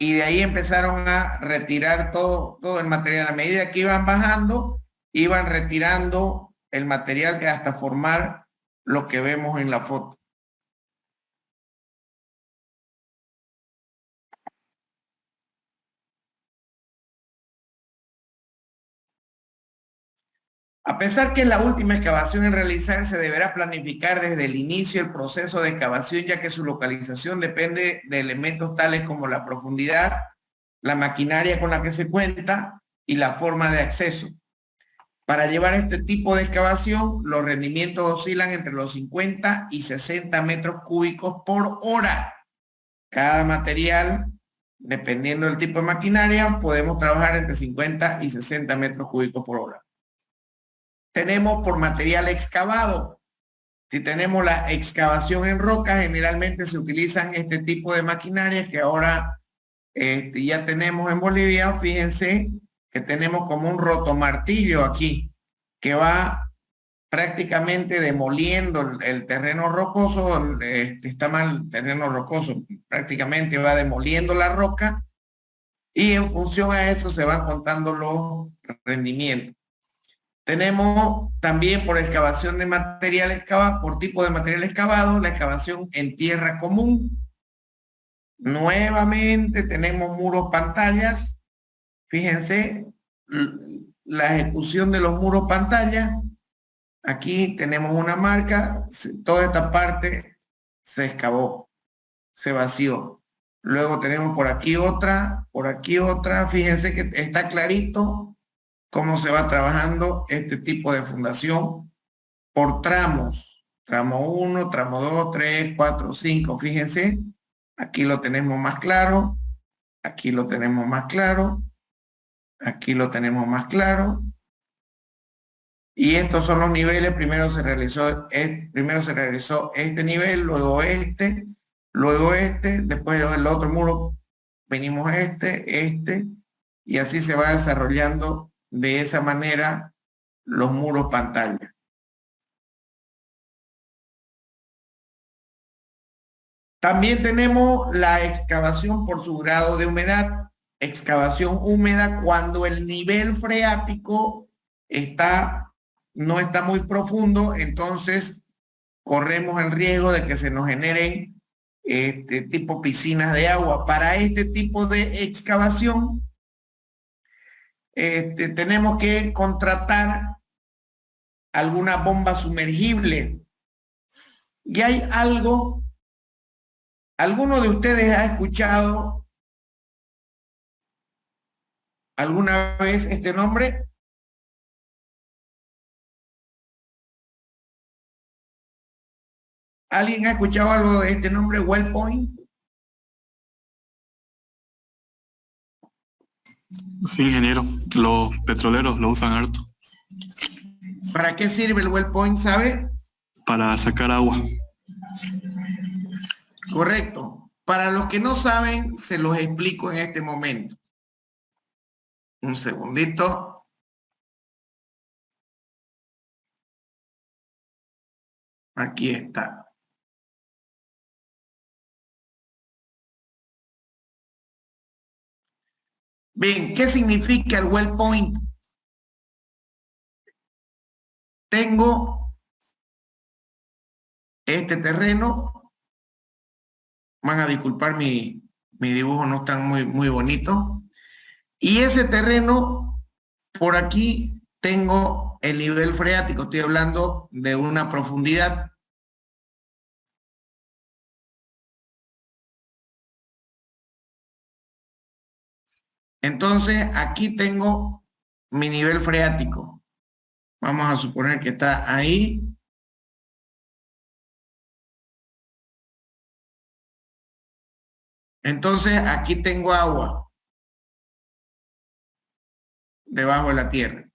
Y de ahí empezaron a retirar todo el material. A medida que iban bajando, iban retirando el material hasta formar lo que vemos en la foto. A pesar que es la última excavación en realizar, se deberá planificar desde el inicio el proceso de excavación, ya que su localización depende de elementos tales como la profundidad, la maquinaria con la que se cuenta y la forma de acceso. Para llevar este tipo de excavación, los rendimientos oscilan entre los 50 y 60 metros cúbicos por hora. Cada material, dependiendo del tipo de maquinaria, podemos trabajar entre 50 y 60 metros cúbicos por hora. Tenemos por material excavado. Si tenemos la excavación en roca, generalmente se utilizan este tipo de maquinarias que ahora ya tenemos en Bolivia. Fíjense que tenemos como un rotomartillo aquí que va prácticamente demoliendo el terreno rocoso. Está mal terreno rocoso, prácticamente va demoliendo la roca y en función a eso se van contando los rendimientos. Tenemos también por excavación de material excavado, por tipo de material excavado, la excavación en tierra común. Nuevamente tenemos muros pantallas. Fíjense la ejecución de los muros pantallas. Aquí tenemos una marca. Toda esta parte se excavó, se vació. Luego tenemos por aquí otra, por aquí otra. Fíjense que está clarito cómo se va trabajando este tipo de fundación por tramos. Tramo 1, tramo 2, 3, 4, 5. Fíjense, aquí lo tenemos más claro, aquí lo tenemos más claro, aquí lo tenemos más claro. Y estos son los niveles. Primero se realizó este nivel, luego este, después el otro muro, venimos este, y así se va desarrollando de esa manera los muros pantalla. También tenemos la excavación por su grado de humedad. Excavación húmeda cuando el nivel freático no está muy profundo, entonces corremos el riesgo de que se nos generen tipo piscinas de agua. Para este tipo de excavación tenemos que contratar alguna bomba sumergible. Y hay algo, ¿alguno de ustedes ha escuchado alguna vez este nombre? ¿Alguien ha escuchado algo de este nombre, Wellpoint? Sí, ingeniero. Los petroleros lo usan harto ¿Para qué sirve el well point, sabe? para sacar agua. Correcto. Para los que no saben, se los explico en este momento. Un segundito. Aquí está. Bien, ¿qué significa el well point? Tengo este terreno. Van a disculpar mi dibujo, no está muy bonito. Y ese terreno, por aquí tengo el nivel freático. Estoy hablando de una profundidad. Entonces, aquí tengo mi nivel freático. Vamos a suponer que está ahí. Entonces, aquí tengo agua debajo de la tierra.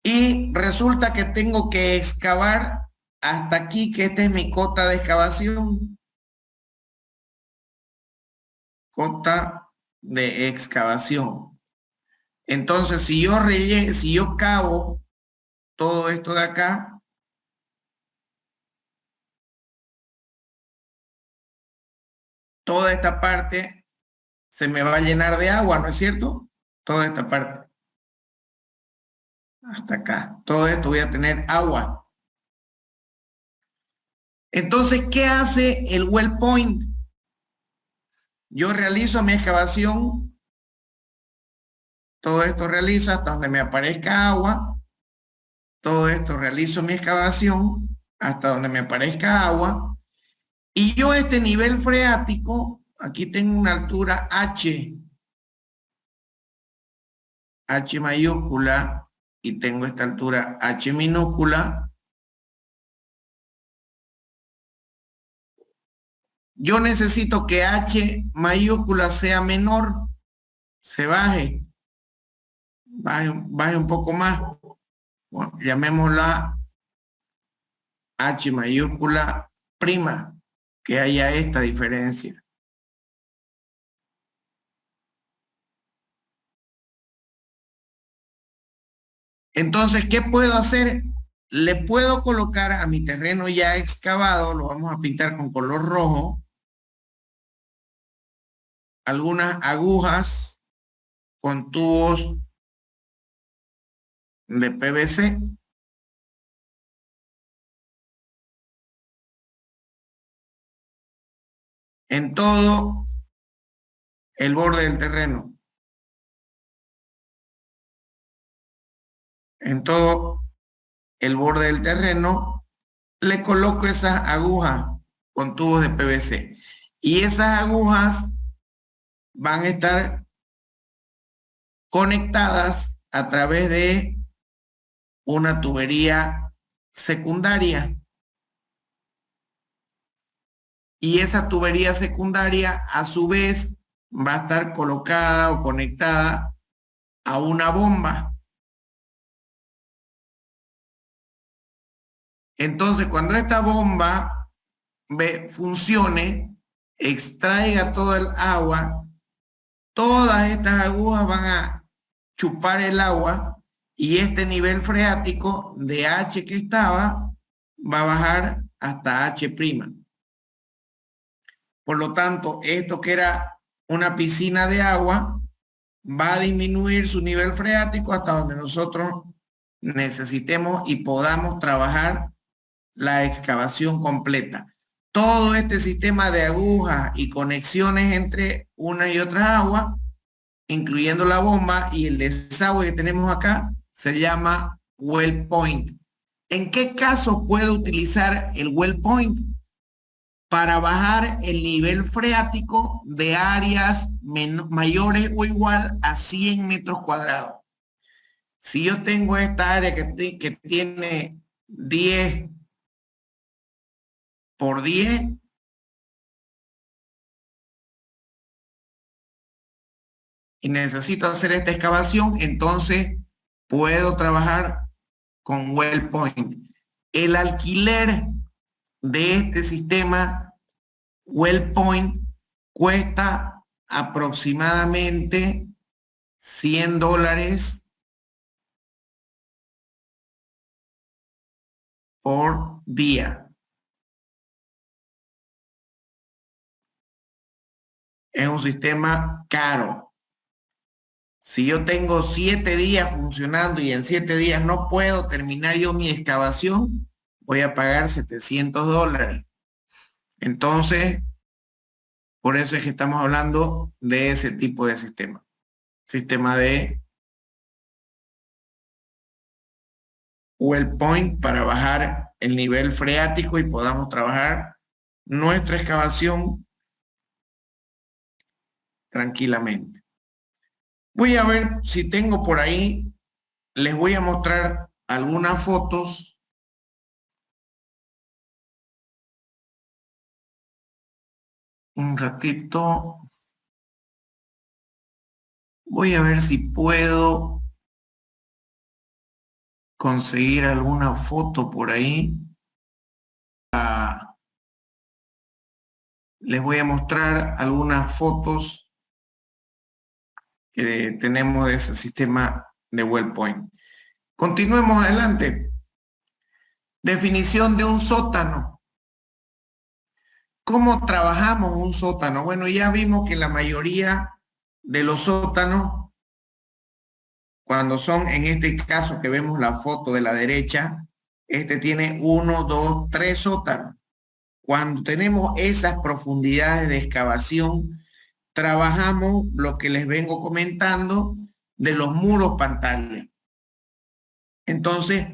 Y resulta que tengo que excavar hasta aquí, que esta es mi cota de excavación. Cota de excavación. Entonces, si yo cavo todo esto de acá, toda esta parte se me va a llenar de agua, ¿no es cierto? Toda esta parte. Hasta acá. Todo esto voy a tener agua. Entonces, ¿qué hace el well point? Yo realizo mi excavación. Todo esto realizo hasta donde me aparezca agua. Todo esto realizo mi excavación hasta donde me aparezca agua. Y yo este nivel freático, aquí tengo una altura H. H mayúscula. Y tengo esta altura H minúscula. Yo necesito que H mayúscula sea menor, se baje un poco más. Bueno, llamémosla H mayúscula prima, que haya esta diferencia. Entonces, ¿qué puedo hacer? Le puedo colocar a mi terreno ya excavado, lo vamos a pintar con color rojo, algunas agujas con tubos de PVC. En todo el borde del terreno. En todo el borde del terreno le coloco esas agujas con tubos de PVC. Y esas agujas van a estar conectadas a través de una tubería secundaria. Y esa tubería secundaria a su vez va a estar colocada o conectada a una bomba. Entonces, cuando esta bomba funcione, extraiga todo el agua, todas estas agujas van a chupar el agua y este nivel freático de H que estaba va a bajar hasta H'. Por lo tanto, esto que era una piscina de agua va a disminuir su nivel freático hasta donde nosotros necesitemos y podamos trabajar la excavación completa. Todo este sistema de agujas y conexiones entre una y otra agua, incluyendo la bomba y el desagüe que tenemos acá, se llama well point. ¿En qué caso puedo utilizar el well point? Para bajar el nivel freático de áreas mayores o igual a 100 metros cuadrados. Si yo tengo esta área que tiene 10 por 10, y necesito hacer esta excavación, entonces puedo trabajar con WellPoint. El alquiler de este sistema WellPoint cuesta aproximadamente $100 por día. Es un sistema caro. Si yo tengo 7 días funcionando y en 7 días no puedo terminar yo mi excavación, voy a pagar $700. Entonces, por eso es que estamos hablando de ese tipo de sistema. Sistema de WellPoint para bajar el nivel freático y podamos trabajar nuestra excavación tranquilamente. Voy a ver si tengo por ahí, les voy a mostrar algunas fotos. Un ratito. Voy a ver si puedo conseguir alguna foto por ahí. Les voy a mostrar algunas fotos que tenemos de ese sistema de WellPoint. Continuemos adelante. Definición de un sótano. ¿Cómo trabajamos un sótano? Bueno, ya vimos que la mayoría de los sótanos, cuando son en este caso que vemos la foto de la derecha, este tiene 1, 2, 3 sótanos. Cuando tenemos esas profundidades de excavación, trabajamos lo que les vengo comentando de los muros pantalla. Entonces,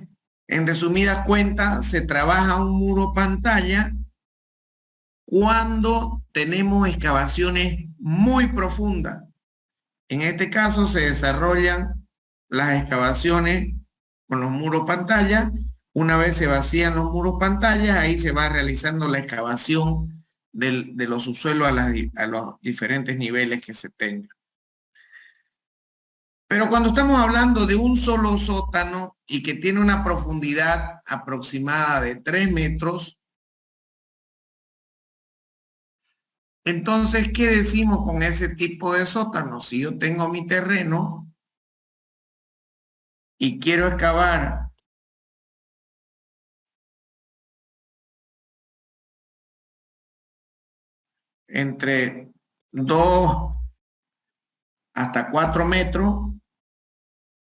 en resumidas cuentas, se trabaja un muro pantalla cuando tenemos excavaciones muy profundas. En este caso se desarrollan las excavaciones con los muros pantalla. Una vez se vacían los muros pantalla, ahí se va realizando la excavación de los subsuelos a los diferentes niveles que se tengan. Pero cuando estamos hablando de un solo sótano y que tiene una profundidad aproximada de 3 metros, entonces, ¿qué decimos con ese tipo de sótano? Si yo tengo mi terreno y quiero excavar entre 2 hasta 4 metros,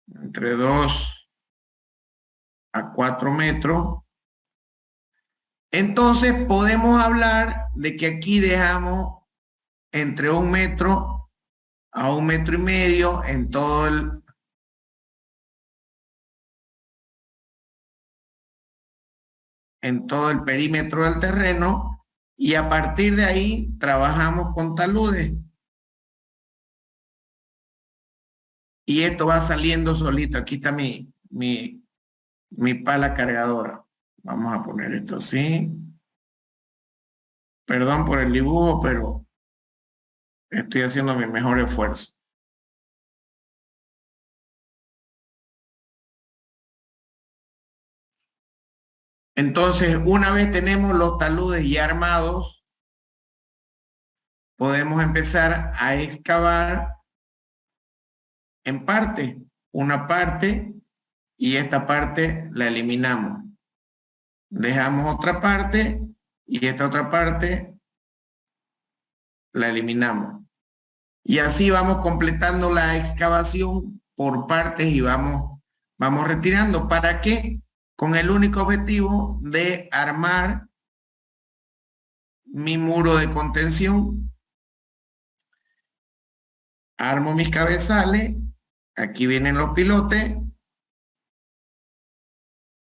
entre 2 a 4 metros, entonces podemos hablar de que aquí dejamos entre 1 metro a 1,5 metros en todo el perímetro del terreno, y a partir de ahí trabajamos con taludes. Y esto va saliendo solito. Aquí está mi pala cargadora. Vamos a poner esto así. Perdón por el dibujo, pero estoy haciendo mi mejor esfuerzo. Entonces, una vez tenemos los taludes ya armados, podemos empezar a excavar en parte, una parte, y esta parte la eliminamos. Dejamos otra parte y esta otra parte la eliminamos. Y así vamos completando la excavación por partes y vamos retirando. ¿Para qué? Con el único objetivo de armar mi muro de contención. Armo mis cabezales, aquí vienen los pilotes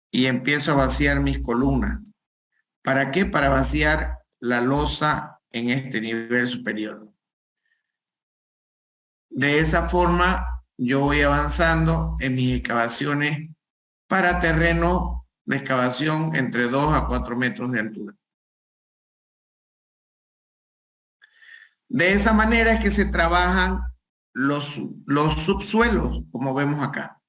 y empiezo a vaciar mis columnas. ¿Para qué? Para vaciar la losa en este nivel superior. De esa forma yo voy avanzando en mis excavaciones para terreno de excavación entre 2 a 4 metros de altura. De esa manera es que se trabajan los subsuelos, como vemos acá.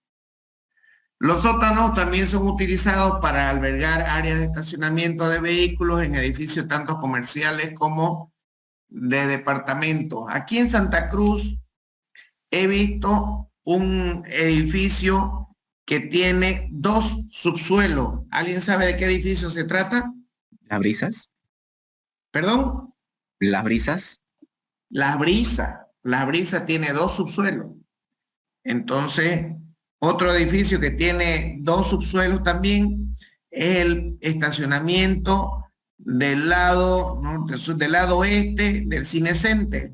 Los sótanos también son utilizados para albergar áreas de estacionamiento de vehículos en edificios tanto comerciales como de departamentos. Aquí en Santa Cruz he visto un edificio que tiene 2 subsuelos. ¿Alguien sabe de qué edificio se trata? ¿Las brisas? ¿Perdón? ¿Las brisas? La Brisa. La Brisa tiene 2 subsuelos. Entonces, otro edificio que tiene 2 subsuelos también es el estacionamiento del lado norte, sur, del lado oeste del Cine Center.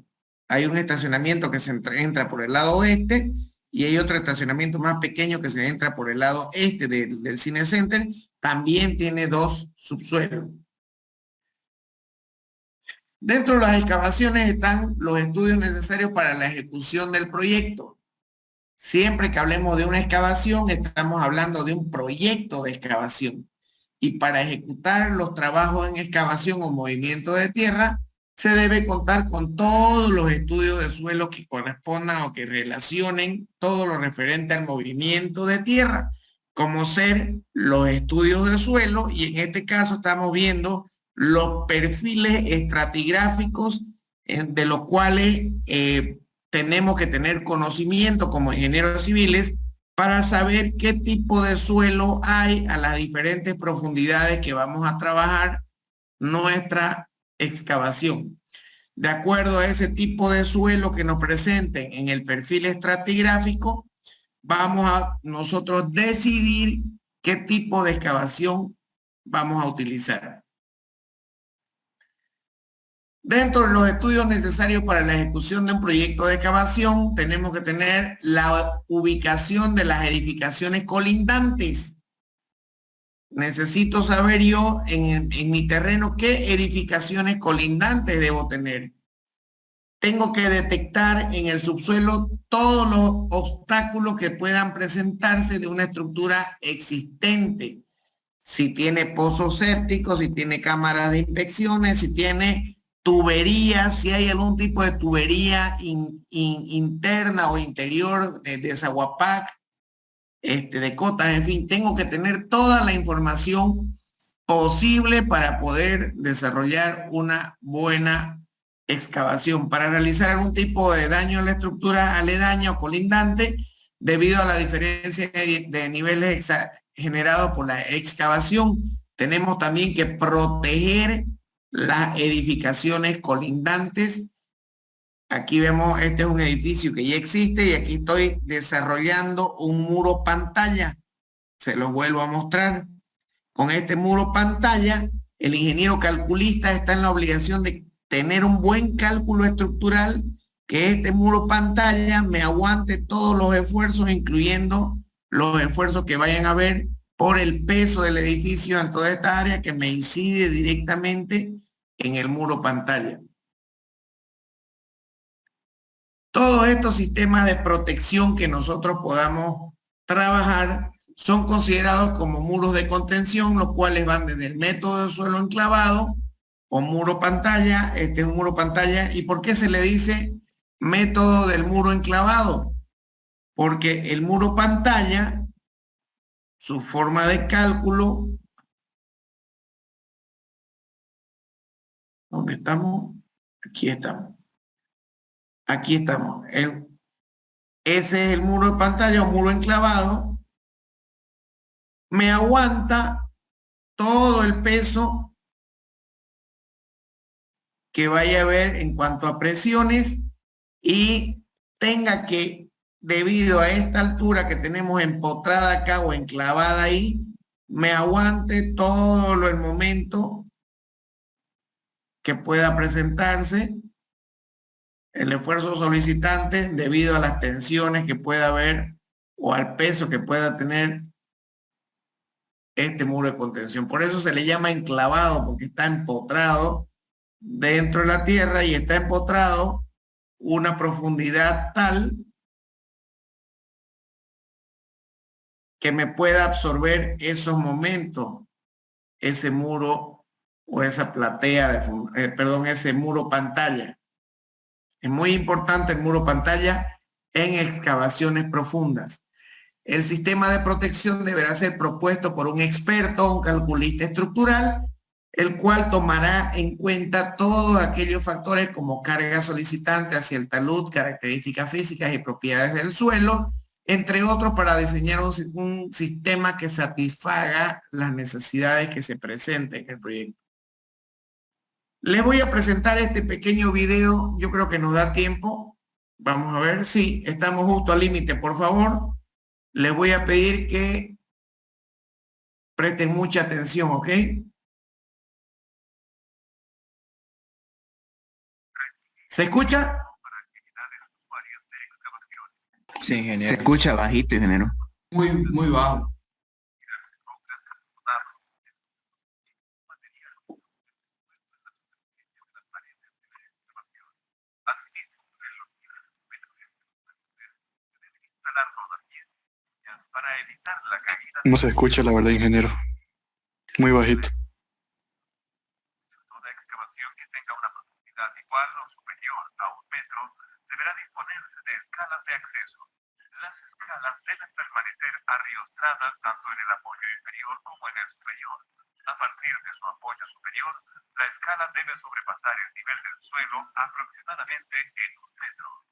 Hay un estacionamiento que se entra por el lado oeste y hay otro estacionamiento más pequeño que se entra por el lado este del Cine Center. También tiene 2 subsuelos. Dentro de las excavaciones están los estudios necesarios para la ejecución del proyecto. Siempre que hablemos de una excavación, estamos hablando de un proyecto de excavación. Y para ejecutar los trabajos en excavación o movimiento de tierra, se debe contar con todos los estudios de suelo que correspondan o que relacionen todo lo referente al movimiento de tierra, como ser los estudios de suelo, y en este caso estamos viendo los perfiles estratigráficos de los cuales tenemos que tener conocimiento como ingenieros civiles para saber qué tipo de suelo hay a las diferentes profundidades que vamos a trabajar nuestra excavación. De acuerdo a ese tipo de suelo que nos presenten en el perfil estratigráfico, vamos a nosotros decidir qué tipo de excavación vamos a utilizar. Dentro de los estudios necesarios para la ejecución de un proyecto de excavación, tenemos que tener la ubicación de las edificaciones colindantes. Necesito saber yo en mi terreno qué edificaciones colindantes debo tener. Tengo que detectar en el subsuelo todos los obstáculos que puedan presentarse de una estructura existente. Si tiene pozos sépticos, si tiene cámaras de inspecciones, si tiene tuberías, si hay algún tipo de tubería interna o interior de desaguapac, de cotas, en fin, tengo que tener toda la información posible para poder desarrollar una buena excavación. Para realizar algún tipo de daño a la estructura aledaña o colindante, debido a la diferencia de niveles generados por la excavación, tenemos también que proteger las edificaciones colindantes. Aquí vemos, este es un edificio que ya existe y aquí estoy desarrollando un muro pantalla. Se los vuelvo a mostrar. Con este muro pantalla, el ingeniero calculista está en la obligación de tener un buen cálculo estructural, que este muro pantalla me aguante todos los esfuerzos, incluyendo los esfuerzos que vayan a haber por el peso del edificio en toda esta área que me incide directamente en el muro pantalla. Todos estos sistemas de protección que nosotros podamos trabajar son considerados como muros de contención, los cuales van desde el método de suelo enclavado o muro pantalla. Este es un muro pantalla. ¿Y por qué se le dice método del muro enclavado? Porque el muro pantalla, su forma de cálculo, ¿dónde estamos? Aquí estamos. Aquí estamos. Ese es el muro de pantalla o muro enclavado. Me aguanta todo el peso que vaya a haber en cuanto a presiones y tenga que, debido a esta altura que tenemos empotrada acá o enclavada ahí, me aguante todo el momento que pueda presentarse el esfuerzo solicitante debido a las tensiones que pueda haber o al peso que pueda tener este muro de contención. Por eso se le llama enclavado, porque está empotrado dentro de la tierra y está empotrado una profundidad tal que me pueda absorber esos momentos, ese muro o esa platea, ese muro pantalla. Es muy importante el muro pantalla en excavaciones profundas. El sistema de protección deberá ser propuesto por un experto, un calculista estructural, el cual tomará en cuenta todos aquellos factores como carga solicitante hacia el talud, características físicas y propiedades del suelo, entre otros, para diseñar un sistema que satisfaga las necesidades que se presenten en el proyecto. Les voy a presentar este pequeño video, yo creo que nos da tiempo. Vamos a ver si estamos justo al límite, por favor. Les voy a pedir que presten mucha atención, ¿ok? ¿Se escucha? Sí, Se ingeniero. escucha bajito, ingeniero. Muy bajo. No se escucha, la verdad, ingeniero. Muy bajito. Toda excavación que tenga una profundidad igual o superior a 1 metro deberá disponerse de escalas de acceso. Las escalas deben permanecer arriostradas tanto en el apoyo inferior como en el superior. A partir de su apoyo superior, la escala debe sobrepasar el nivel del suelo aproximadamente en 1 metro.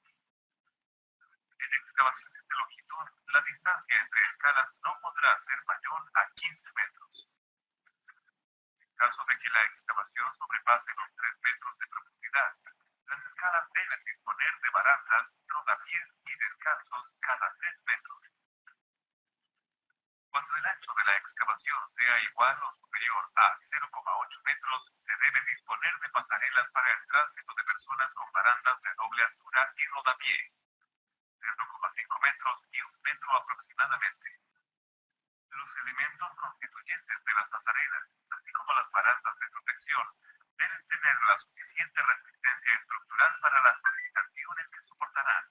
En excavaciones de longitud, la distancia entre escalas no podrá ser mayor a 15 metros. En caso de que la excavación sobrepase los 3 metros de profundidad, las escalas deben disponer de barandas, rodapiés y descansos cada 3 metros. Cuando el ancho de la excavación sea igual o superior a 0,8 metros, se debe disponer de pasarelas para el tránsito de personas con barandas de doble altura y rodapié. 0,5 metros y 1 metro aproximadamente. Los elementos constituyentes de las pasarelas, así como las barandas de protección, deben tener la suficiente resistencia estructural para las modificaciones que soportarán.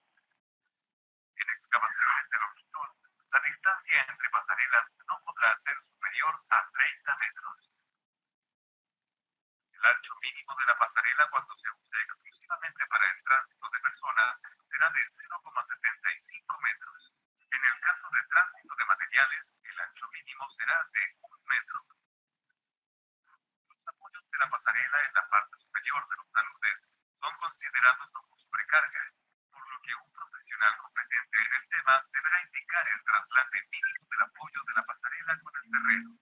En excavaciones de longitud, la distancia entre pasarelas no podrá ser superior a 30 metros. El ancho mínimo de la pasarela cuando se use exclusivamente para el tránsito de personas será de 0,75 metros. En el caso de tránsito de materiales, el ancho mínimo será de 1 metro. Los apoyos de la pasarela en la parte superior de los taludes son considerados como sobrecarga, por lo que un profesional competente en el tema deberá indicar el traslante mínimo del apoyo de la pasarela con el terreno.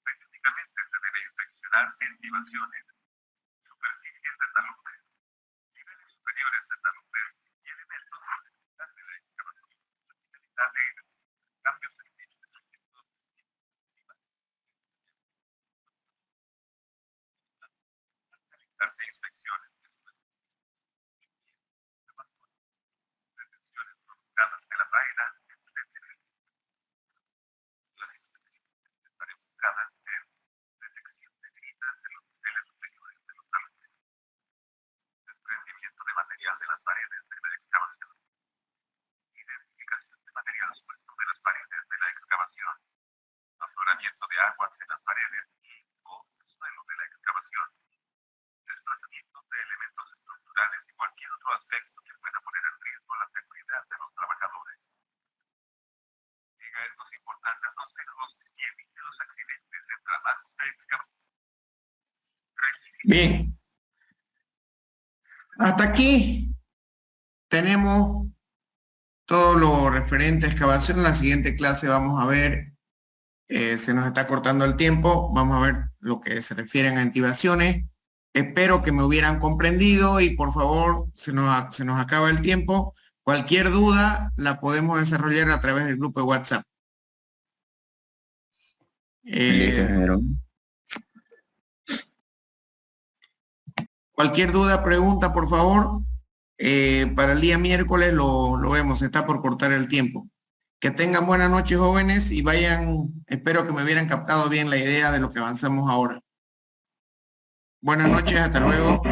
Periódicamente se debe inspeccionar ventilaciones, superficies de taludes, niveles superiores de taludes y elementos de seguridad de la excavación, posibilidad de cambios en dichos elementos de inspecciones detenciones prolongadas de la faena, etc. Las inspecciones estarán enfocadas en detección de heridas de los niveles superiores de los taludes, desprendimiento de material de las paredes de la excavación, identificación de material suelto de las paredes de la excavación, afloramiento de aguas en las paredes y/o el suelo de la excavación, desplazamiento de elementos estructurales y cualquier otro aspecto que pueda poner en riesgo la seguridad de los trabajadores. Siga estos importantes consejos y evite los accidentes en trabajos de excavación. Bien. Hasta aquí tenemos todo lo referente a excavación. En la siguiente clase vamos a ver, se nos está cortando el tiempo, vamos a ver lo que se refieren a activaciones. Espero que me hubieran comprendido y por favor, se nos acaba el tiempo. Cualquier duda la podemos desarrollar a través del grupo de WhatsApp. Listo, ingeniero. Cualquier duda, pregunta, por favor. Para el día miércoles lo vemos, está por cortar el tiempo. Que tengan buenas noches, jóvenes, y vayan, espero que me hubieran captado bien la idea de lo que avanzamos ahora. Buenas noches, hasta luego.